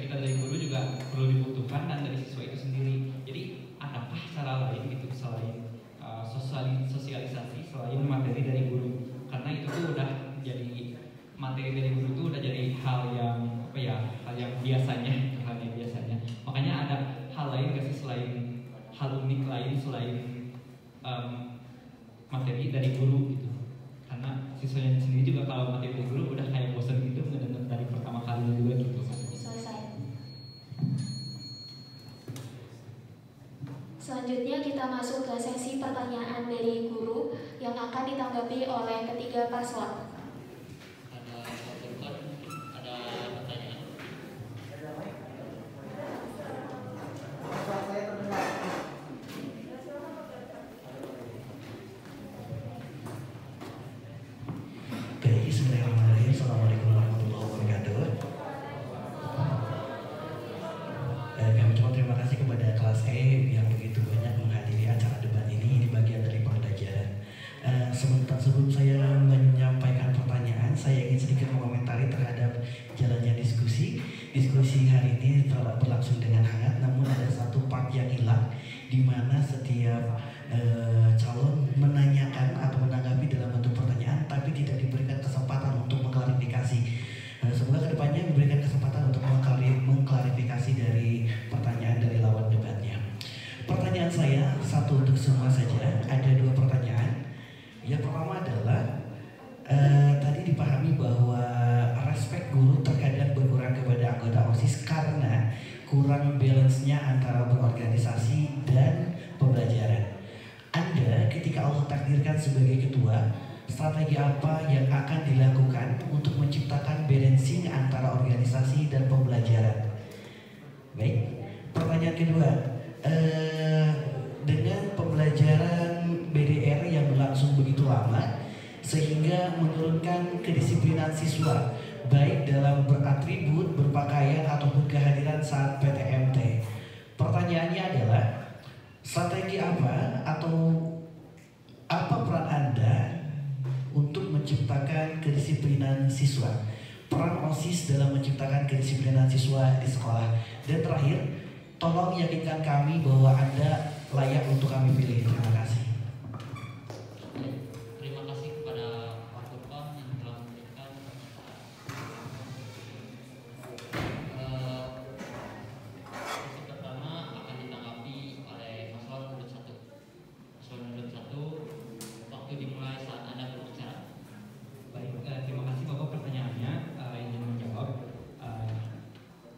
kita dari guru juga perlu dibutuhkan dan dari siswa itu sendiri. Jadi adakah cara lain gitu selain sosialisasi, selain materi dari guru? Karena itu tuh udah jadi materi dari guru itu udah jadi hal yang biasanya. Makanya ada hal lain gak sih selain hal unik lain selain materi dari guru gitu? Karena siswanya sendiri juga kalau materi dari guru udah kayak bosan gitu ngedenger dari pertama kali juga gitu. Selesai. Selanjutnya kita masuk ke sesi pertanyaan dari guru yang akan ditanggapi oleh ketiga paslon. Ada pertanyaan. Bismillahirrahmanirrahim. Assalamualaikum warahmatullahi wabarakatuh. Kami ucapkan terima kasih kepada kelas E yang begitu banyak menghadiri acara debat ini. Ini bagian dari pembelajaran. Sebelum saya menyampaikan pertanyaan, saya ingin sedikit mengomentari terhadap jalannya diskusi. Diskusi hari ini telah berlangsung dengan hangat, namun ada satu part yang hilang, di mana setiap calon menanyakan atau menanggapi dalam bentuk pertanyaan, tapi tidak diberikan kesempatan untuk mengklarifikasi. Semoga kedepannya diberikan kesempatan untuk mengklarifikasi dari pertanyaan dari lawan debatnya. Pertanyaan saya satu untuk semua saja. Ada dua pertanyaan. Yang pertama adalah tadi dipahami bahwa respek guru terkadang berkurang kepada anggota OSIS karena kurang balance-nya antara berorganisasi dan pembelajaran. Anda ketika Allah takdirkan sebagai ketua, strategi apa yang akan dilakukan untuk menciptakan balancing antara organisasi dan pembelajaran? Baik, pertanyaan kedua, dengan pembelajaran BDR yang berlangsung begitu lama sehingga menurunkan kedisiplinan siswa baik dalam beratribut, berpakaian ataupun kehadiran saat PTMT. Pertanyaannya adalah, strategi apa atau apa peran Anda untuk menciptakan kedisiplinan siswa? Peran OSIS dalam menciptakan kedisiplinan siswa di sekolah. Dan terakhir, tolong yakinkan kami bahwa Anda layak untuk kami pilih. Terima kasih. Terima kasih kepada Pak Furqan yang telah memberikan pernyataan. Sesi pertama akan ditanggapi oleh paslon nomor 1. Paslon nomor 1, waktu dimulai saat Anda berbicara. Baik, terima kasih Bapak pertanyaannya. Izin menjawab.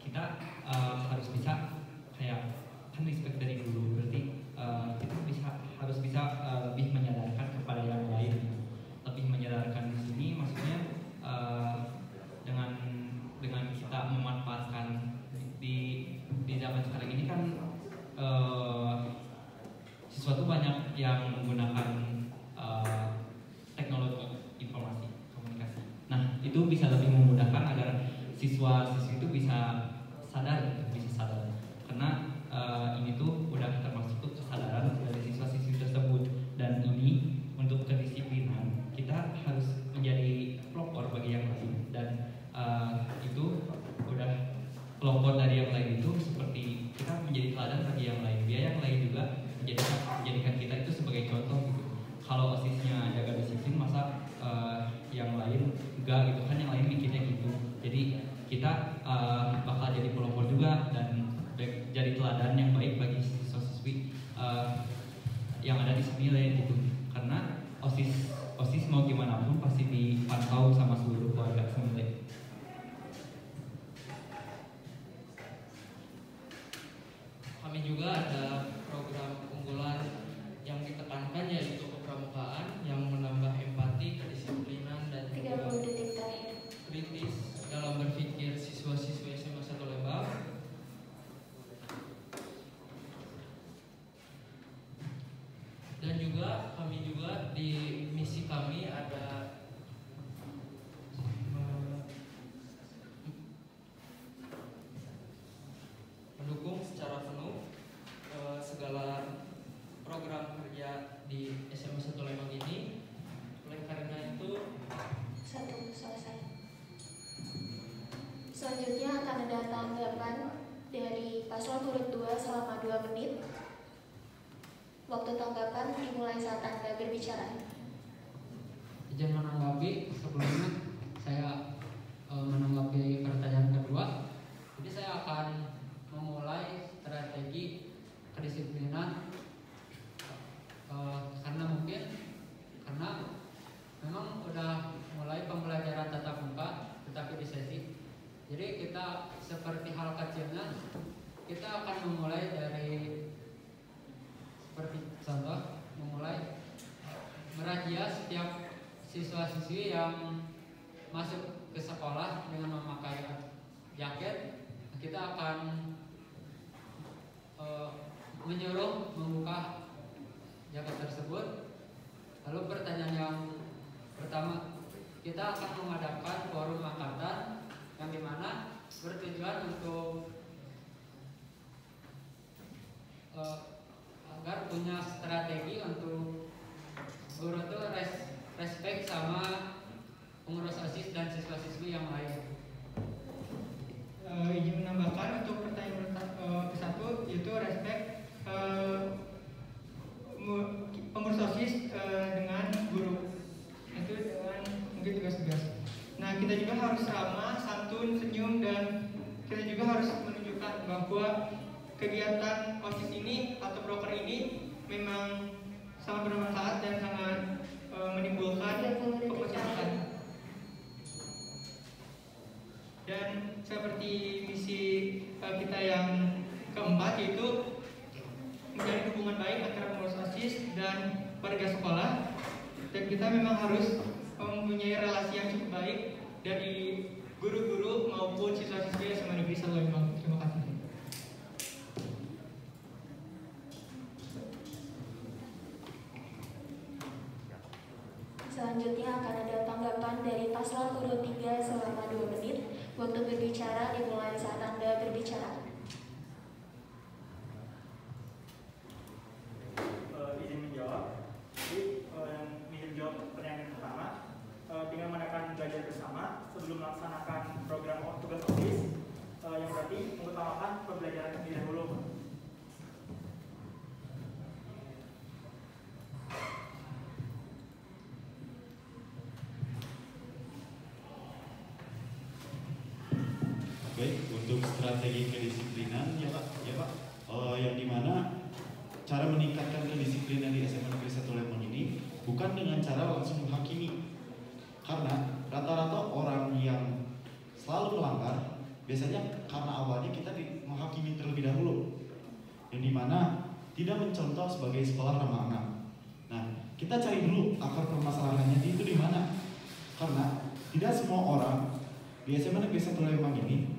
Kita harus bisa kayak kan respect dari dulu, berarti kita harus bisa lebih menyadarkan kepada yang lain. Lebih menyadarkan di sini maksudnya dengan kita memanfaatkan di zaman sekarang ini kan siswa tuh banyak yang menggunakan teknologi informasi komunikasi. Nah, itu bisa lebih memudahkan agar siswa-siswi itu bisa sadar, karena ini tuh udah termasuk kesadaran dari siswa-siswi tersebut, dan ini untuk kedisiplinan kita harus menjadi pelopor bagi yang lain, dan itu udah pelopor dari yang lain itu seperti kita menjadi teladan bagi yang lain, biar yang lain juga menjadikan kita itu sebagai contoh gitu. Kalau OSISnya jaga disiplin, masa yang lain enggak gitu kan, yang lain mikirnya gitu. Jadi kita bakal jadi pelopor juga dan jadi teladan yang baik bagi siswa-siswi yang ada di Semile gitu. Karena OSIS mau gimana pun pasti dipantau sama seluruh warga Semile. Kami juga ada program unggulan yang ditekankan, yaitu kepramukaan yang menambah empati, kedisiplinan, dan 30 detik terakhir. kritis dalam berpikir siswa-siswi SMA 1 Lembang. Dan juga kami juga di misi kami ada mendukung secara penuh segala program kerja di SMA 1 Lembang ini. Oleh karena itu, selesai. Selanjutnya akan ada tanggapan dari paslon urut 2 selama 2 menit. Waktu tanggapan dimulai saat Anda berbicara. Izin menanggapi, sebelumnya saya menanggapi pertanyaan kedua. Jadi saya akan memulai strategi kedisiplinan karena memang udah mulai pembelajaran tatap muka, tetapi di sesi. Jadi kita seperti hal kecilnya, kita akan memulai dari seperti contoh, memulai merazia setiap siswa-siswi yang masuk ke sekolah dengan memakai jaket. Kita akan menyuruh membuka jaket tersebut. Lalu pertanyaan yang pertama, kita akan mengadakan forum angkatan yang dimana bertujuan untuk agar punya strategi untuk guru itu respect sama pengurus OSIS dan siswa-siswi yang lain. Izin menambahkan untuk pertanyaan ke-1, yaitu respect pengurus OSIS dengan guru, itu dengan mungkin tugas-tugas. Nah, kita juga harus ramah, santun, senyum, dan kita juga harus menunjukkan bahwa kegiatan OSIS ini atau broker ini memang sangat bermanfaat dan sangat menimbulkan kepositifan. Dan seperti misi kita yang keempat, yaitu menjalin hubungan baik antara pengurus OSIS dan warga sekolah, dan kita memang harus mempunyai relasi yang cukup baik dari guru-guru maupun siswa-siswi SMA Negeri 1 Lembang. Terima kasih. Selanjutnya akan ada tanggapan dari paslon urut 3 selama 2 menit. Waktu berbicara dimulai saat Anda berbicara. Izin menjawab. Jadi yang ingin jawab pertanyaan pertama, dengan mengadakan belajar bersama sebelum melaksanakan program tugas OSIS, yang berarti mengutamakan pembelajaran terlebih dahulu. Baik, untuk strategi kedisiplinan ya Pak, yang dimana cara meningkatkan kedisiplinan di SMA Negeri 1 Lembang ini bukan dengan cara langsung menghakimi, karena rata-rata orang yang selalu melanggar biasanya karena awalnya kita menghakimi terlebih dahulu, yang dimana tidak mencontoh sebagai sekolah ramah anak. Nah, kita cari dulu akar permasalahannya itu di mana, karena tidak semua orang di SMA Negeri 1 Lembang ini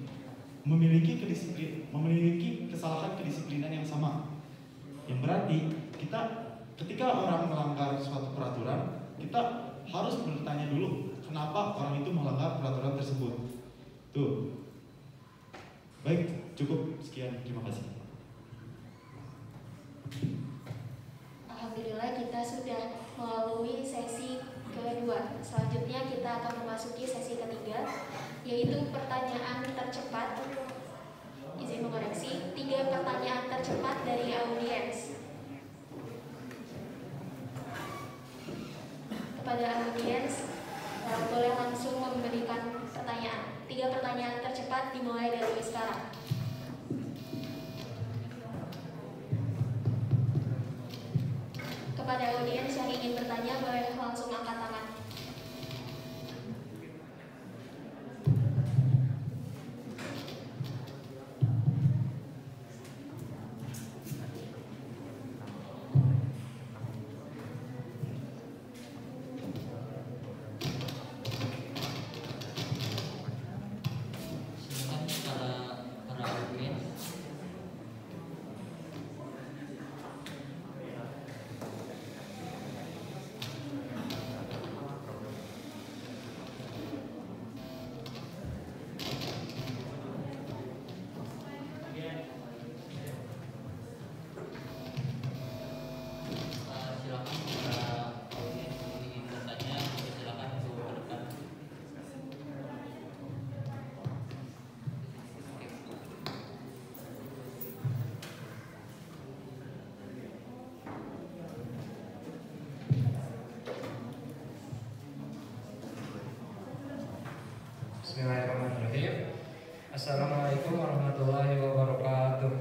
memiliki kesalahan kedisiplinan yang sama. Yang berarti ketika orang melanggar suatu peraturan, kita harus bertanya dulu kenapa orang itu melanggar peraturan tersebut. Tuh. Baik, cukup sekian. Terima kasih. Alhamdulillah kita sudah melalui sesi kedua. Selanjutnya kita akan memasuki sesi ketiga, yaitu pertanyaan tercepat. Izin mengoreksi, 3 pertanyaan tercepat dari audiens. Kepada audiens, boleh langsung memberikan pertanyaan. 3 pertanyaan tercepat dimulai dari sekarang. Kepada audiens yang ingin bertanya, boleh langsung angkat tangan. Bismillahirrahmanirrahim. Assalamualaikum warahmatullahi wabarakatuh.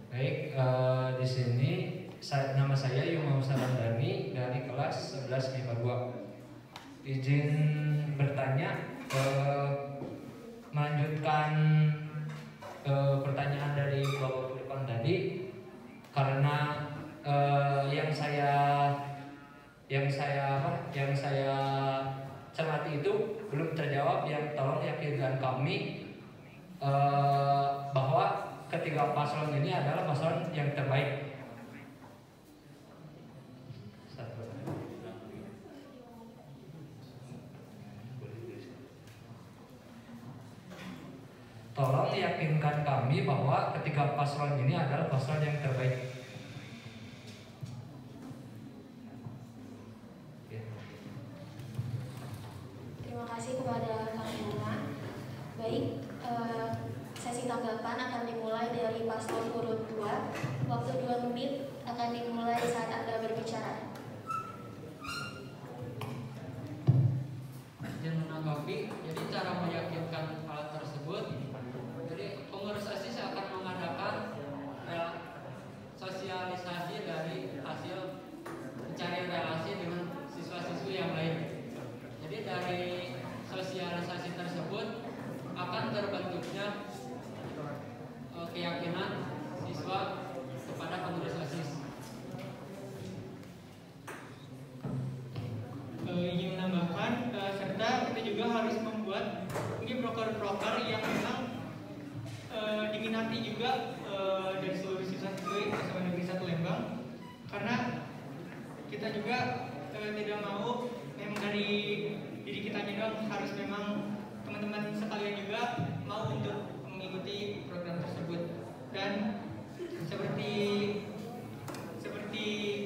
Baik, di sini nama saya Yuma Salandani dari kelas 11 MIPA 2. Izin bertanya, melanjutkan pertanyaan dari Bapak Firman tadi, karena yang saya cermati itu belum terjawab. Yang tolong yakinkan kami bahwa ketiga paslon ini adalah paslon yang terbaik. Tolong yakinkan kami bahwa ketiga paslon ini adalah paslon yang terbaik. Terima kasih kepada Kang Yuma. Baik, sesi tanggapan akan dimulai dari paslon urut 2. Waktu 2 menit akan dimulai saat Anda berbicara. Yang menanggapi, jadi cara meyakinkan hal tersebut, jadi pengurus OSIS akan mengadakan sosialisasi dari hasil pencarian relasi dengan siswa-siswi yang lain. Jadi dari sosialisasi tersebut akan terbentuknya keyakinan siswa kepada pengurus OSIS. Ingin menambahkan, serta kita juga harus membuat ini broker-broker yang memang diminati juga dari seluruh siswa-siswi SMA Negeri 1 Lembang, karena kita juga tidak mau memang dari diri kita doang, harus memang teman-teman sekalian juga mau untuk mengikuti program tersebut. Dan seperti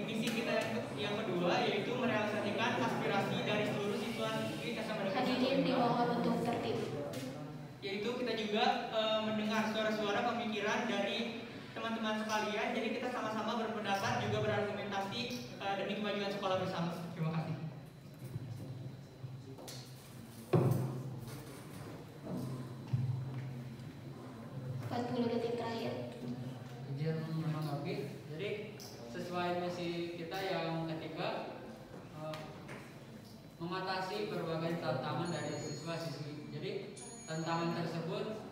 misi kita yang kedua, yaitu merealisasikan aspirasi dari seluruh siswa-siswi SMA Negeri 1 Hadirin dimohon untuk tertib. Yaitu kita juga mendengar suara-suara pemikiran dari teman-teman sekalian. Jadi kita sama-sama berpendapat, juga berargumentasi demi kemajuan sekolah bersama. Terima kasih. keutamaan dari siswa-siswi. Jadi tantangan tersebut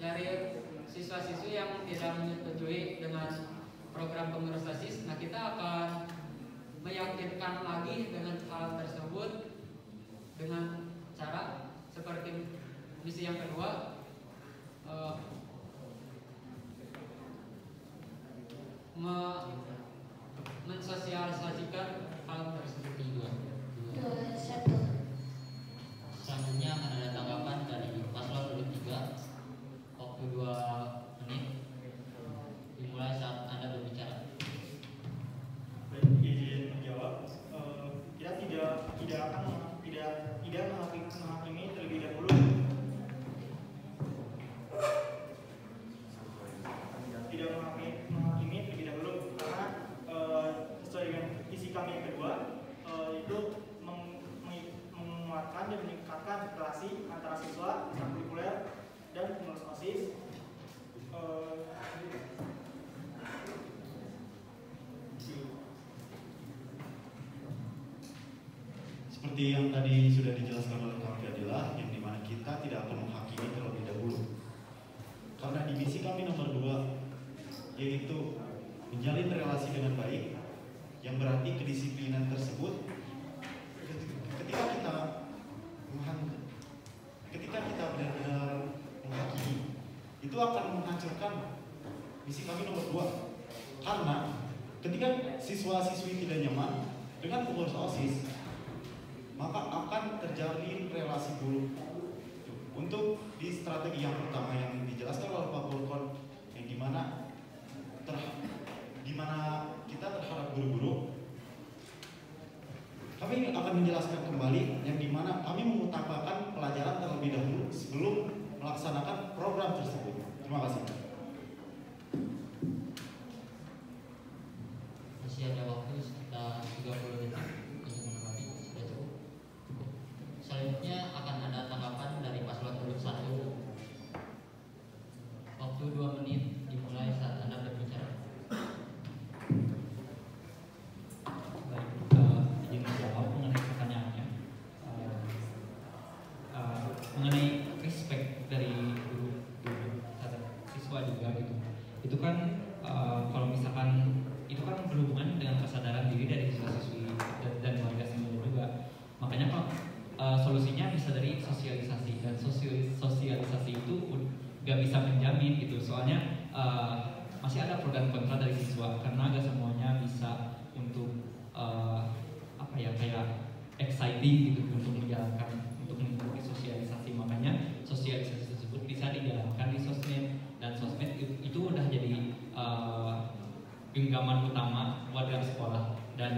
dari siswa-siswi yang tidak menyetujui dengan program pengurus OSIS, nah kita akan meyakinkan lagi dengan hal tersebut dengan cara seperti misi yang kedua, mensosialisasikan hal tersebut juga. Selanjutnya akan ada tanggapan dari paslon 3. Waktu 2 menit dimulai saat Anda berbicara. Baik, izin menjawab. Kita tidak menghakimi terlebih dahulu. Tidak menghakimi terlebih dahulu karena sesuai dengan isi kami yang kedua, itu menguatkan dan meningkatkan relasi antara siswa, ekstrakurikuler dan pengurus OSIS. Seperti yang tadi sudah dijelaskan oleh Kak Fadila, yang dimana kita tidak akan menghakimi terlebih dahulu. Karena di misi kami nomor 2, yaitu menjalin relasi dengan baik, yang berarti kedisiplinan tersebut ketika kita benar-benar menghakimi, itu akan menghancurkan misi kami nomor 2. Karena ketika siswa-siswi tidak nyaman dengan pengurus OSIS, maka akan terjalin relasi buruk. Untuk di strategi yang pertama yang dijelaskan oleh Pak Pulkon, yang dimana kita terhadap guru-guru, kami akan menjelaskan kembali yang dimana kami mengutamakan pelajaran terlebih dahulu sebelum melaksanakan program tersebut. Terima kasih. Masih ada waktu sekitar 30 detik untuk menanggapi. Sudah cukup. Selanjutnya akan ada tanggapan dari paslon 1. Waktu 2 menit dimulai saat Anda berbicara. Izin menjawab mengenai pertanyaannya, mengenai respect dari guru terhadap siswa juga gitu. Itu kan kalau misalkan itu kan berhubungan dengan kesadaran diri dari siswa-siswi dan warga semuanya juga. Makanya solusinya bisa dari sosialisasi, dan sosialisasi itu gak bisa menjamin gitu. Soalnya masih ada pro dan kontra dari siswa, karena gak semuanya bisa untuk kayak exciting gitu untuk menjalankan, untuk mengikuti sosialisasi. Makanya sosialisasi tersebut bisa dijalankan di sosmed, dan sosmed itu udah jadi genggaman utama warga sekolah. Dan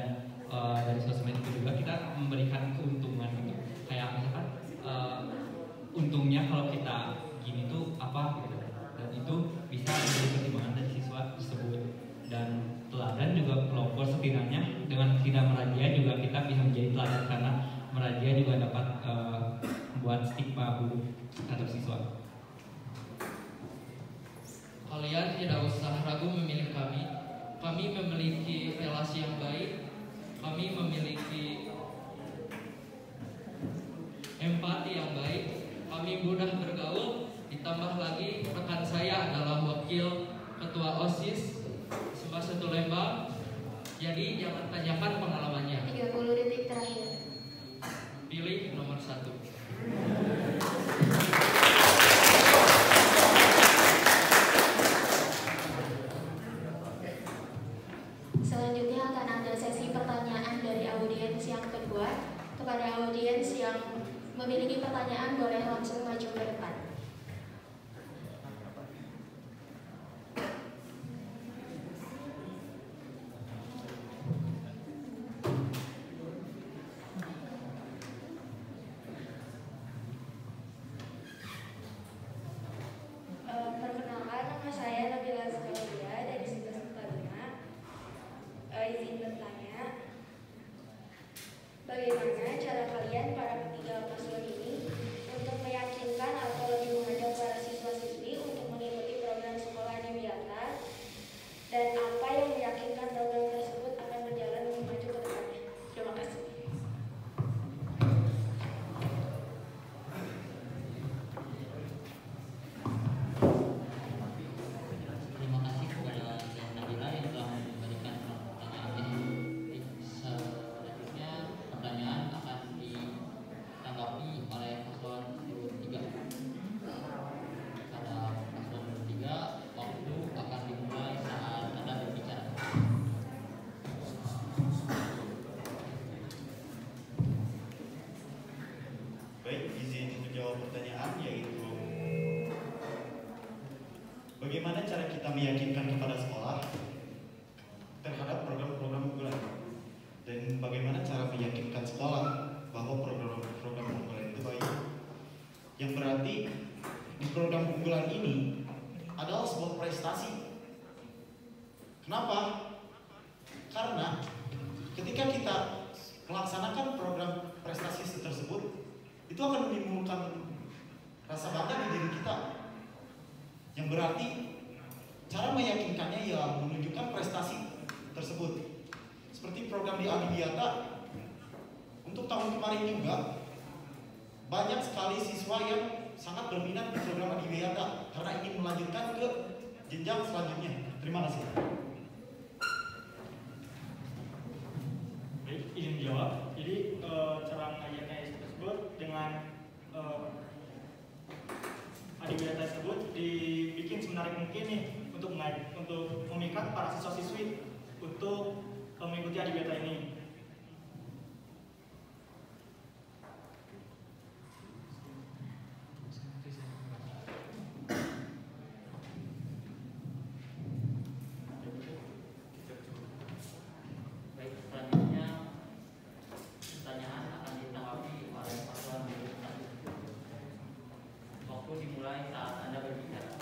dari sosmed itu juga kita memberikan keuntungan gitu. Kayak misalkan untungnya kalau kita gini tuh apa gitu, dan itu bisa menjadi pertimbangan dari siswa tersebut. Dan teladan juga pelopor, setidaknya dengan tidak merajia juga kita bisa menjadi teladan, karena merajia juga dapat membuat stigma buruk terhadap siswa. Kalian tidak usah ragu memilih kami. Kami memiliki relasi yang baik, kami memiliki empati yang baik, kami mudah bergaul. Ditambah lagi rekan saya adalah wakil ketua OSIS semasa 1 Lembang. Jadi jangan tanyakan pengalamannya. 30 detik terakhir. Pilih nomor 1. Selanjutnya akan ada sesi pertanyaan dari audiens yang kedua. Kepada audiens yang memiliki pertanyaan boleh langsung maju ke depan. Perkenalkan, nama saya Nabila Zakaria dari Sebelas Taruna. Izin bertanya, bagaimana cara kalian para ketiga paslon ini untuk meyakinkan atau lebih meyakinkan kepada sekolah terhadap program-program unggulan. Dan bagaimana cara meyakinkan sekolah bahwa program-program unggulan itu baik. Yang berarti di program unggulan ini adalah sebuah prestasi. Kenapa? Karena ketika kita melaksanakan program prestasi tersebut, itu akan menimbulkan rasa bangga di diri kita. Yang berarti cara meyakinkannya ialah menunjukkan prestasi tersebut. Seperti program di Adiwiyata, untuk tahun kemarin juga banyak sekali siswa yang sangat berminat di program Adiwiyata karena ingin melanjutkan ke jenjang selanjutnya. Terima kasih. Baik, izin jawab. Jadi cara mengajarkan tersebut dengan Adiwiyata tersebut dibikin semenarik mungkin nih untuk memikat para siswa-siswi untuk mengikuti Adiwiyata ini. Baik, selanjutnya pertanyaan akan ditanggapi oleh paslon satu. Waktu dimulai saat Anda berbicara.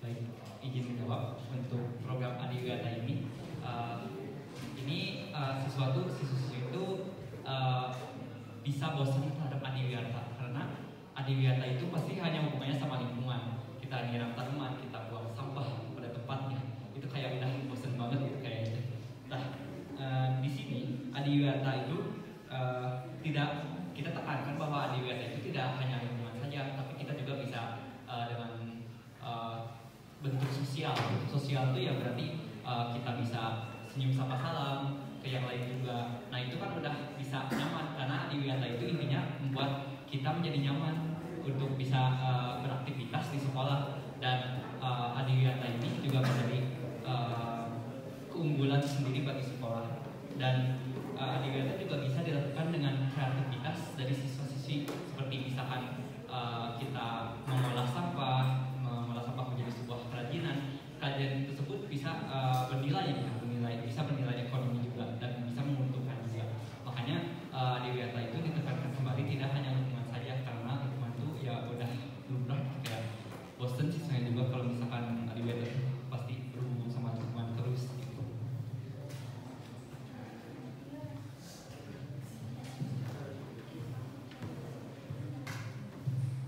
Baik, izin menjawab untuk program Adiwiyata ini. Siswa-siswi itu bisa bosan terhadap Adiwiyata karena Adiwiyata itu pasti hanya hubungannya sama lingkungan. Kita nyiram tanaman, kita buang sampah pada tempatnya. Itu kayak udah bosan banget gitu kayaknya. Nah, di sini Adiwiyata itu tidak kita tekankan bahwa Adiwiyata itu tidak hanya lingkungan saja, tapi kita juga bisa dengan bentuk sosial. Bentuk sosial itu ya berarti kita bisa senyum sapa salam ke yang lain juga. Nah itu kan udah bisa nyaman karena Adiwiyata itu intinya membuat kita menjadi nyaman untuk bisa beraktivitas di sekolah. Dan Adiwiyata ini juga menjadi keunggulan sendiri bagi sekolah. Dan Adiwiyata juga bisa dilakukan dengan kreativitas dari siswa-siswi, seperti misalkan kita mengolah sampah menjadi sebuah kerajinan. Kerajinan tersebut bisa bisa bernilai ekonomi juga dan bisa menguntungkan juga. Makanya Adiwiyata itu ditekankan kembali tidak hanya lingkungan saja, karena lingkungan itu ya udah lumrah kayak bosen siswanya juga kalau misalkan Adiwiyata pasti berhubung sama lingkungan terus gitu.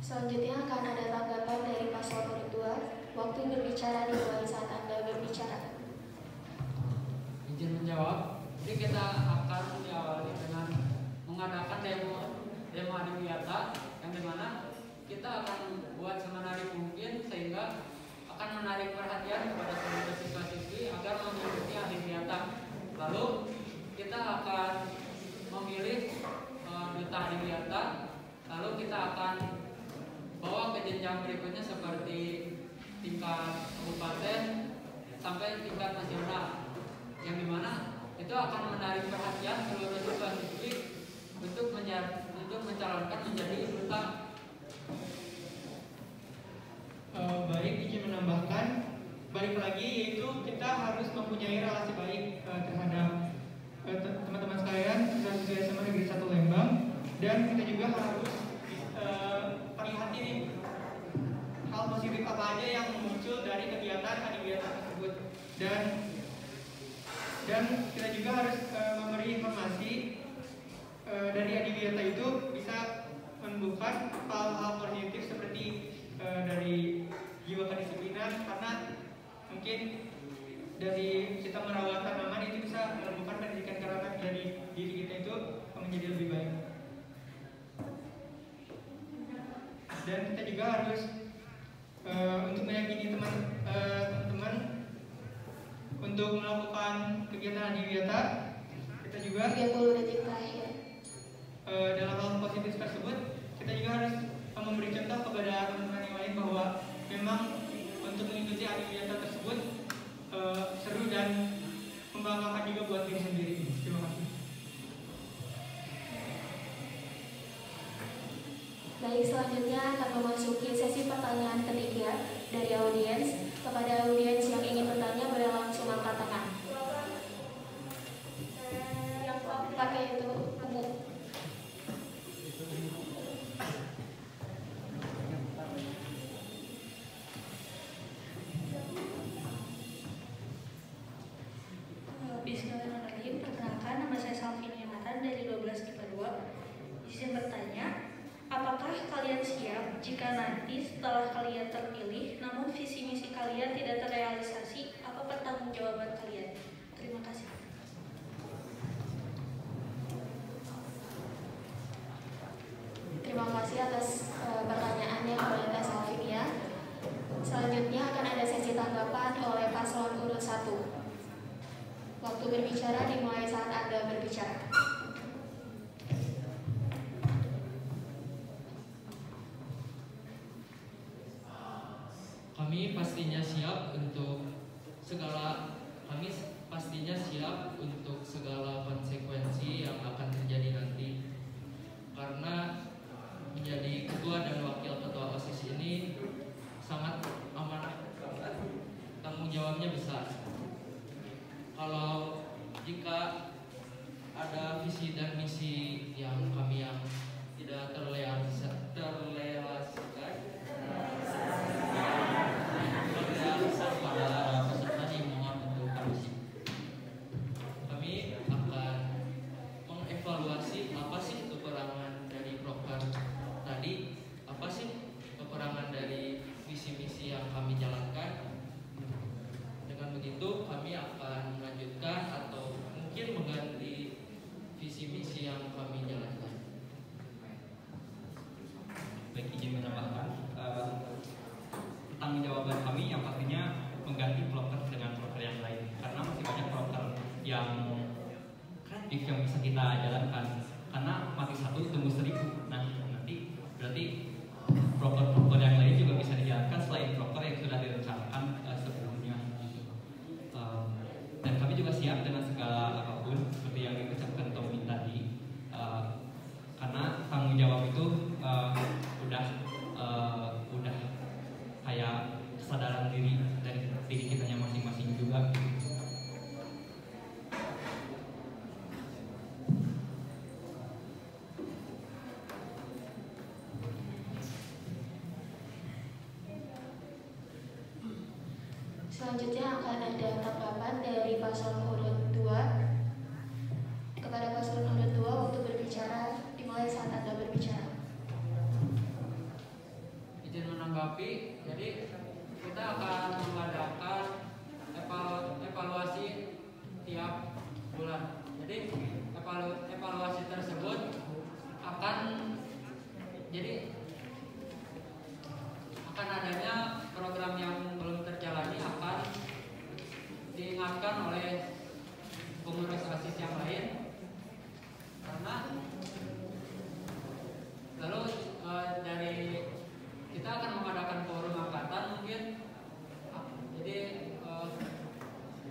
Selanjutnya akan ada tanggapan dari paslon nomor 2. Waktu berbicara dimulai saat Anda berbicara. Izin menjawab. Jadi kita akan diawali dengan mengadakan demo Adiwiyata yang dimana kita akan buat semenarik mungkin sehingga akan menarik perhatian kepada seluruh siswa-siswi agar mengikuti Adiwiyata. Lalu kita akan memilih duta Adiwiyata. Lalu kita akan bawa ke jenjang berikutnya seperti tingkat kabupaten sampai tingkat nasional, yang dimana itu akan menarik perhatian seluruh siswa-siswi untuk mencalonkan menjadi duta. Baik, izin menambahkan, balik lagi yaitu kita harus mempunyai relasi baik terhadap teman-teman sekalian siswa-siswi SMA Negeri 1 Lembang, dan kita juga harus perlihatin hal positif apa aja yang muncul dari kegiatan Adiwiyata tersebut, dan kita juga harus memberi informasi dari Adiwiyata itu bisa menumbuhkan hal-hal positif seperti dari jiwa kedisiplinan, karena mungkin dari kita merawat tanaman itu bisa menumbuhkan pendidikan karakter dari diri kita itu menjadi lebih baik. Dan kita juga harus untuk meyakini teman-teman untuk melakukan kegiatan Adiwiyata, kita juga 30 detik terakhir. Dalam hal positif tersebut kita juga harus memberi contoh kepada teman-teman yang lain bahwa memang untuk mengikuti Adiwiyata tersebut seru dan membanggakan juga buat diri sendiri. Terima kasih. Baik, Baik, selanjutnya akan memasuki sesi pertanyaan ketiga dari audiens. Kepada audiens yang ingin bertanya boleh langsung angkat tangan. Yang pakai itu umum. Bismillahirrahmanirrahim. Perkenalkan, nama saya Salvini Nathan dari 12 IPA 2. Izin bertanya, apakah kalian siap jika nanti setelah kalian terpilih, namun visi misi kalian tidak terrealisasi? Apa pertanggungjawaban kalian? Terima kasih. Terima kasih atas pertanyaannya kepada Kak Salvin ya. Selanjutnya akan ada sesi tanggapan oleh paslon urut 1. Waktu berbicara dimulai saat Anda berbicara. Kami pastinya siap untuk segala konsekuensi yang akan terjadi nanti. Karena menjadi ketua dan wakil ketua OSIS ini sangat amanah, tanggung jawabnya besar. Kalau jika ada visi dan misi yang tidak terrealisasikan pada peserta dimohon untuk komisi. Kami akan mengevaluasi apa sih kekurangan dari proker tadi, apa sih kekurangan dari visi misi yang kami jalankan. Dengan begitu kami akan melanjutkan atau mungkin mengganti visi misi yang kami jalankan. Baik, izin menambahkan pertanggungjawaban kami yang pastinya mengganti proker dengan proker yang lain, karena masih banyak proker yang kreatif yang bisa kita jalankan. Karena mati satu tumbuh 1000. Nah, nanti berarti proker-proker yang lain juga bisa dijalankan selain proker yang sudah direncanakan sebelumnya. Dan kami juga siap dengan segala apapun seperti yang diucapkan Tommy tadi, karena tanggung jawab itu udah kayak kesadaran diri dari diri kitanya masing-masing juga. Selanjutnya akan ada tanggapan dari paslon urut 2. Kepada paslon urut 2, waktu berbicara dimulai saat Anda berbicara. Izin menanggapi, jadi kita akan mengadakan evaluasi tiap bulan. Jadi evaluasi tersebut akan adanya program yang belum terjalani akan diingatkan oleh pengurus OSIS yang lain. Karena lalu dari kita akan mengadakan forum angkatan mungkin, jadi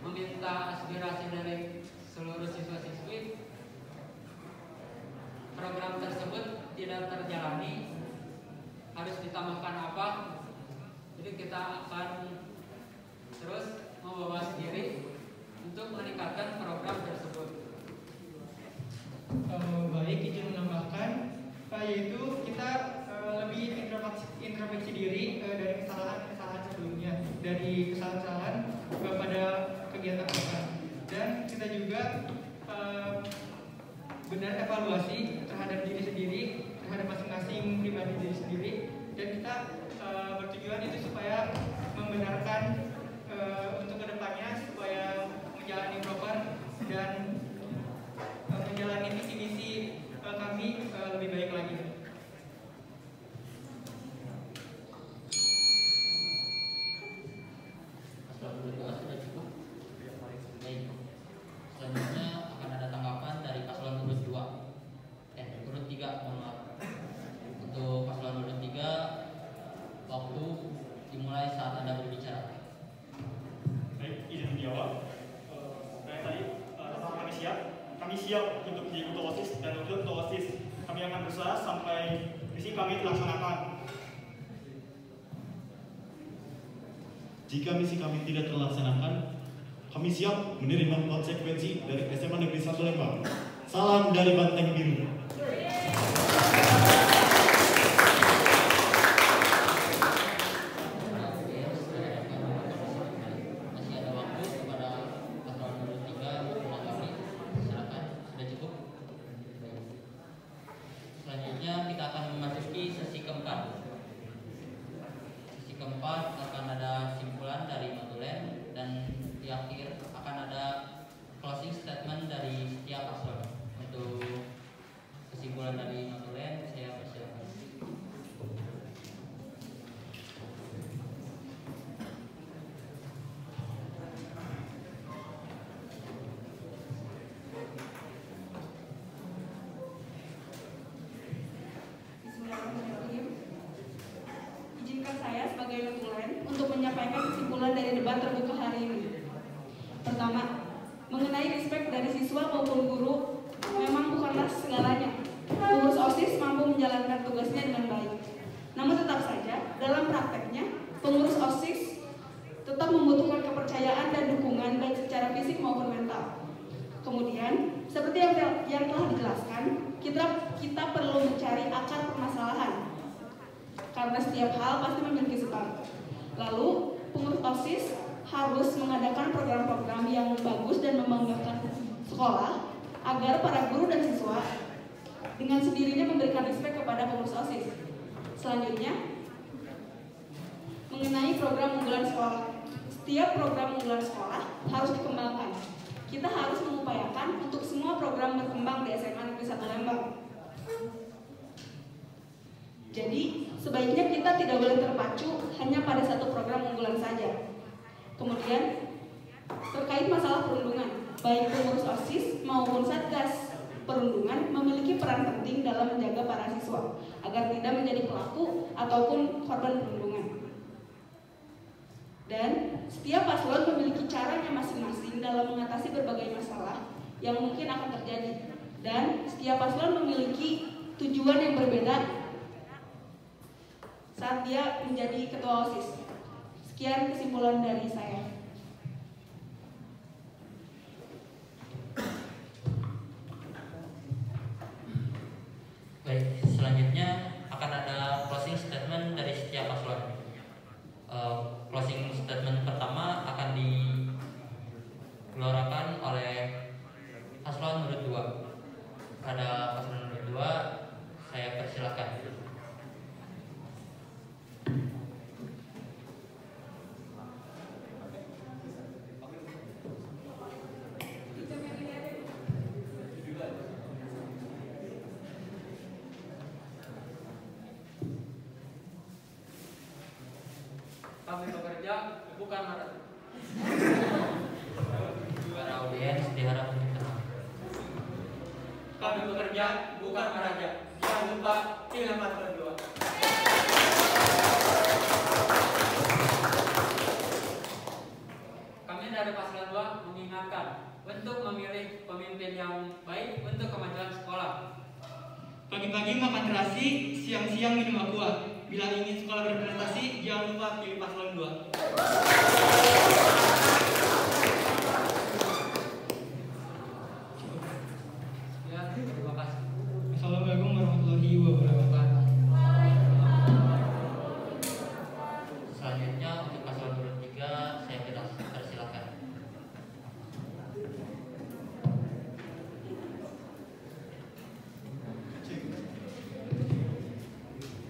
meminta aspirasi dari seluruh siswa-siswi. Program tersebut tidak terjalani, harus ditambahkan apa? Jadi kita akan terus membawa diri untuk meningkatkan program tersebut. Baik, izin menambahkan, yaitu kita lebih introspeksi diri dari kesalahan-kesalahan sebelumnya, dari kesalahan-kesalahan pada kegiatan program, dan kita juga benar evaluasi terhadap diri sendiri, terhadap masing-masing pribadi diri sendiri, dan kita bertujuan itu supaya membenarkan untuk kedepannya supaya menjalani proker dan menjalani visi-misi kami lebih baik lagi. Sudah cukup. Baik. Selanjutnya akan ada tanggapan dari paslon urut 2. Urut 3, mohon maaf. Untuk paslon urut 3, waktu dimulai saat Anda berbicara. Baik, izin menjawab. Kami siap untuk menjadi ketua OSIS, dan untuk ketua OSIS kami akan berusaha sampai misi kami terlaksanakan. Jika misi kami tidak terlaksanakan, kami siap menerima konsekuensi dari SMA Negeri 1 Lembang. Salam dari Banteng Biru. Masih ada waktu kepada paslon nomor 3 menanggapi. Silakan, sudah cukup. Selanjutnya kita akan memasuki sesi keempat. Sesi keempat akan ada simpulan dari notulen dan di akhir akan ada closing statement dari setiap paslon. Untuk kesimpulan dari notulen saya persilakan. Bismillahirrahmanirrahim. Izinkan saya sebagai notulen untuk menyampaikan kesimpulan dari debat terbuka hari ini. Pertama, mengenai respect dari siswa maupun guru memang bukanlah segalanya. Pengurus OSIS mampu menjalankan tugasnya dengan baik. Namun tetap saja, dalam prakteknya, pengurus OSIS tetap membutuhkan kepercayaan dan dukungan baik secara fisik maupun mental. Kemudian, seperti yang telah dijelaskan, kita perlu mencari akar permasalahan. Karena setiap hal pasti memiliki sebab. Lalu, pengurus OSIS harus mengadakan program-program yang bagus dan membanggakan sekolah agar para guru dan siswa dengan sendirinya memberikan respect kepada pengurus OSIS. Selanjutnya, mengenai program unggulan sekolah. Setiap program unggulan sekolah harus dikembangkan. Kita harus mengupayakan untuk semua program berkembang di SMA Negeri 1 Lembang. Jadi, sebaiknya kita tidak boleh terpacu hanya pada satu program unggulan saja. Kemudian, terkait masalah perundungan, baik pengurus OSIS maupun Satgas Perundungan memiliki peran penting dalam menjaga para siswa agar tidak menjadi pelaku ataupun korban perundungan. Dan setiap paslon memiliki caranya masing-masing dalam mengatasi berbagai masalah yang mungkin akan terjadi. Dan setiap paslon memiliki tujuan yang berbeda saat dia menjadi ketua OSIS. Sekian kesimpulan dari saya. Baik, selanjutnya akan ada closing statement dari setiap paslon. Closing statement pertama akan digelorakan oleh paslon nomor 2. Pada paslon nomor 2, saya persilakan. Kami bekerja bukan marah. Para audiens diharap untuk tenang. Kami bekerja bukan meraja. Jangan lupa pilih paslon 2. Kami dari paslon 2 mengingatkan untuk memilih pemimpin yang baik untuk kemajuan sekolah. Pagi-pagi makan terasi, siang-siang minum aqua. Bila ingin sekolah berprestasi, jangan lupa pilih paslon 2. Ya, terima kasih. Assalamualaikum warahmatullahi wabarakatuh. Selanjutnya untuk paslon nomor 3, saya persilakan.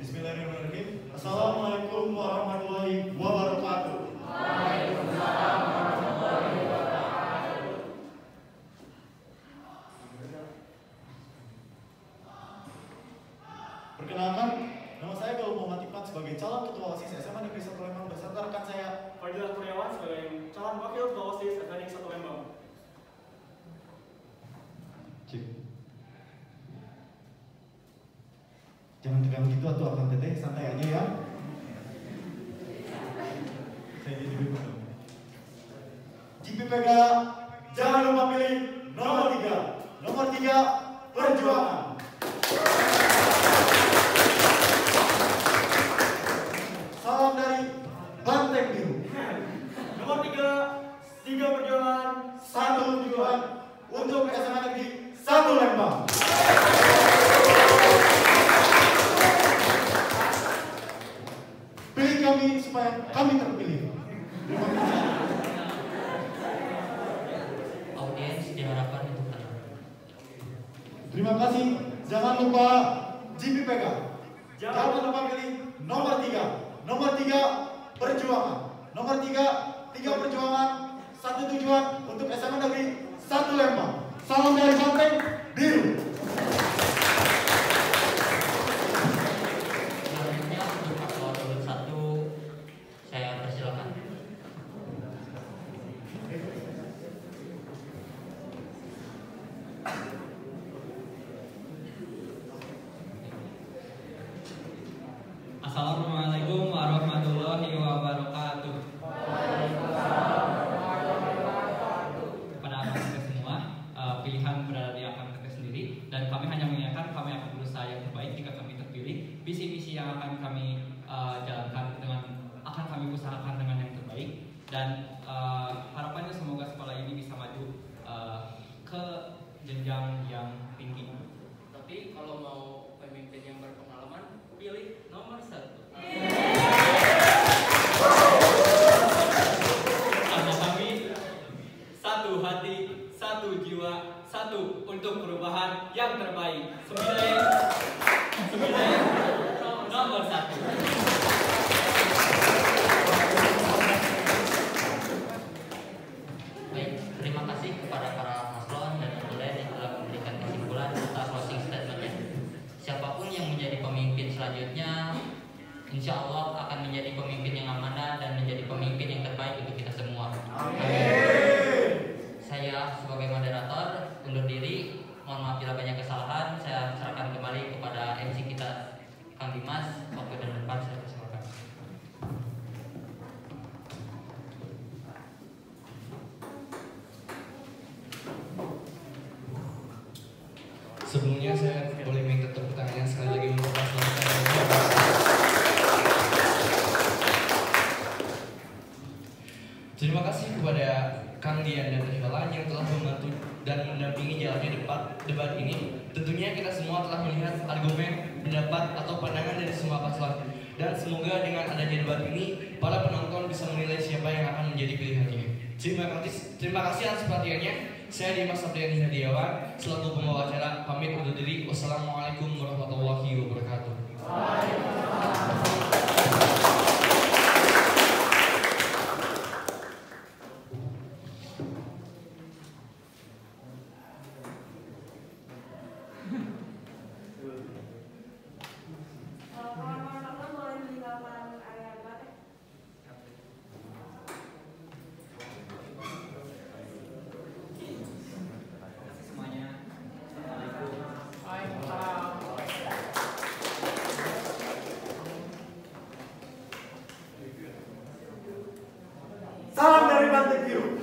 Bismillahirrahmanirrahim. Assalamualaikum warahmatullahi wabarakatuh. Waalaikumsalam warahmatullahi wabarakatuh. Perkenalkan, nama saya Galuh Muhammad Ipan sebagai calon ketua OSIS SMA Negeri 1 Lembang beserta rekan saya Fadilah Kurniawan sebagai calon wakil ketua OSIS SMA Negeri 1 Lembang. Jangan tegang gitu atau akan teteh, santai aja ya. Saya jadi bingung. JPPK, jangan lupa pilih nomor 3. Nomor 3, perjuangan. Terima kasih. Jangan lupa GPPK. Jangan lupa pilih nomor 3. Nomor 3 perjuangan. Nomor 3 perjuangan, satu tujuan untuk SMA Negeri 1 Lembang. Salam dari Banteng Biru. Selanjutnya untuk paslon urut 1 saya persilakan. Assalamualaikum warahmatullahi wabarakatuh. Kepada abang-abang semua, pilihan berada di abang-abang sendiri, dan kami hanya mengingatkan kami akan berusaha yang terbaik jika kami terpilih. Visi-visi yang akan kami jalankan akan kami usahakan dengan yang terbaik, dan harapannya semoga sekolah ini bisa maju ke jenjang yang tinggi. Tapi kalau mau pemimpin yang berpengalaman, pilih nomor 1. Karena kami satu hati, satu jiwa, satu untuk perubahan yang terbaik. 9 nomor 1. Baik, terima kasih kepada para paslon dan utulen yang telah memberikan kesimpulan serta closing statement-nya. Siapapun yang menjadi pemimpin selanjutnya, insya Allah akan menjadi pemimpin yang amanah dan menjadi pemimpin yang terbaik untuk kita semua. Saya sebagai moderator undur diri. Mohon maaf bila banyak kesalahan. Saya serahkan kembali kepada MC kita, Kang Dimas. Waktu dan depan saya persilakan. Sebelumnya saya boleh minta tepuk tangannya sekali lagi untuk paslon. Terima kasih kepada Kang Dian dan Hilalan yang telah membantu dan mendampingi jalannya debat ini. Tentunya kita semua telah melihat argumen, pendapat atau pandangan dari semua paslon. Dan semoga dengan adanya debat ini, para penonton bisa menilai siapa yang akan menjadi pilihannya. Terima kasih atas perhatiannya. Saya Dimas Sapriani Hadiawan, selaku pembawa acara, pamit undur diri. Wassalamualaikum warahmatullahi wabarakatuh. Salam dari Banteng Biru.